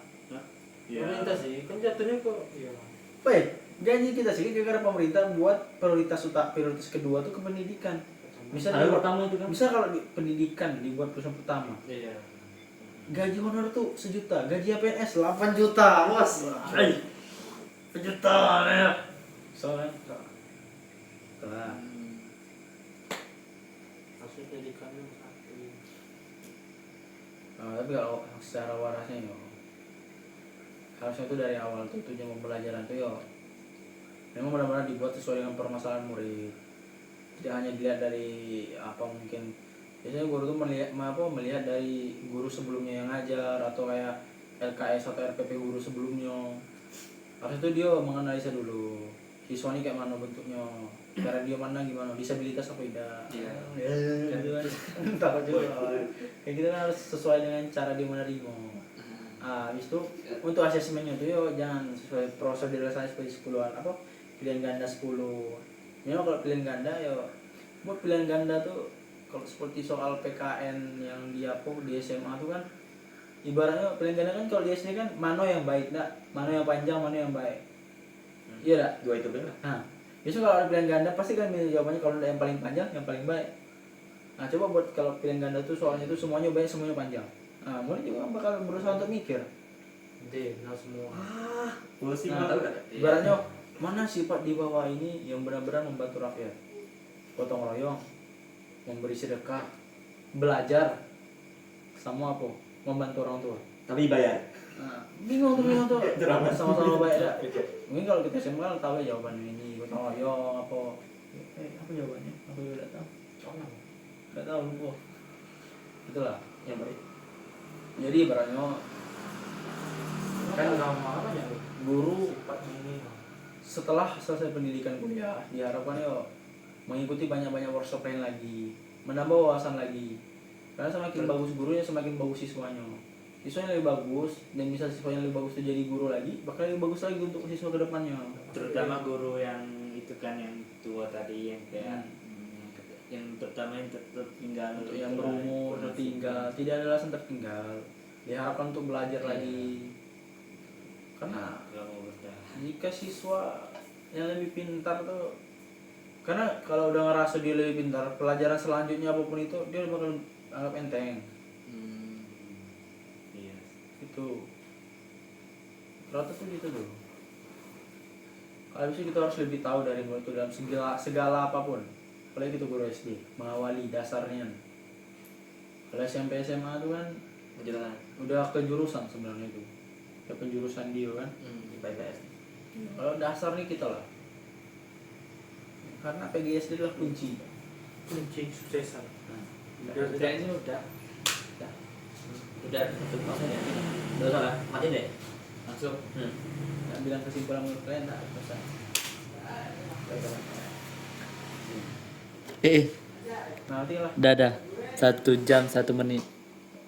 Pemerintah sih, kan jatuhnya kok. Iya. Baik, gaji kita sih gara-gara pemerintah buat prioritas kedua tuh ke pendidikan. Ada pertama itu kan. Misal kalau di pendidikan dibuat perusahaan pertama, Iya. gaji honor tuh 1 juta, gaji APNS 8 juta, bos. 1 juta ya. Soalnya kelas. Masuk pendidikannya satu. Nah, tapi kalau secara warasnya yo harusnya itu dari awal tuh tujuan pembelajaran tuh yo memang benar-benar dibuat sesuai dengan permasalahan murid, tidak hanya dilihat dari apa mungkin biasanya guru tuh melihat dari guru sebelumnya yang ngajar atau kayak LKS atau RPP guru sebelumnya. Harus itu dia menganalisa dulu siswa ini kayak mana bentuknya, cara dia mana gimana, disabilitas apa tidak. Iya. Gitu kan. Takut juga. Kayak gitu kan harus sesuai dengan cara dia menerima. Habis itu untuk asesmennya tuh yo jangan sesuai prosedural saya seperti 10-an pilihan ganda 10. Memang kalau pilihan ganda yo buat pilihan ganda tuh kalau seperti soal PKN yang di SMA tuh kan ibaratnya pilihan ganda kan kalau di SD kan mana yang baik mana yang panjang mana yang baik. Iya dah. Dua itu benar. Nah, biasanya kalau ada pilihan ganda pasti kan milih jawabannya kalau ada yang paling panjang yang paling baik. Nah, coba buat kalau pilihan ganda tuh soalnya tuh semuanya baik semuanya panjang. Nah, murid juga bakal berusaha untuk mikir. Deh, nah semua. Polisi Nah, ibaratnya mana sifat di bawah ini yang benar-benar membantu rakyat? Gotong royong, memberi sedekah, belajar, sama apa? Membantu orang tua. Tapi bayar. Nah, bingung tuh sama-sama baik dah. Mungkin kalau kita SMA kan tahu ya jawabannya ini, gue tahu yo apa jawabannya? Aku juga tidak tahu. Tidak tahu lupa. Itulah yang baik. Jadi ibaratnya Kan nggak mau apa ya? guru setelah selesai pendidikan kuliah diharapkan yo mengikuti banyak-banyak workshop lain lagi, menambah wawasan lagi. Karena semakin bagus gurunya semakin bagus siswanya. Siswanya lebih bagus dan bisa siswanya lebih bagus itu jadi guru lagi, bakal lebih bagus lagi untuk siswa kedepannya. Terutama guru yang itu kan yang tua tadi yang kayak yang terutama yang tertinggal Untuk yang berumur tertinggal, tidak ada alasan tertinggal. Diharapkan untuk belajar lagi. Karena jika siswa yang lebih pintar tuh, karena kalau udah ngerasa dia lebih pintar, pelajaran selanjutnya apapun itu dia bakal anggap enteng. Iya. Itu rata tuh gitu dulu. Habis itu kita harus lebih tahu dari murid itu dalam segala apapun. Apalagi kita guru SD, mengawali dasarnya. Kalau SMP SMA itu kan Penjelasan. udah ke jurusan sebenarnya itu. Ya penjurusan dia kan. IPA IPS. Kalau dasar nih kita lah. Karena PGSD adalah kunci. Kunci suksesan. Udah ini udah Udah tutup maksudnya. Udah salah, matiin deh. langsung. Nah, bilang kesimpulan menurut kalian tak selesai. Nah, Nanti lah. dadah 1 jam 1 menit.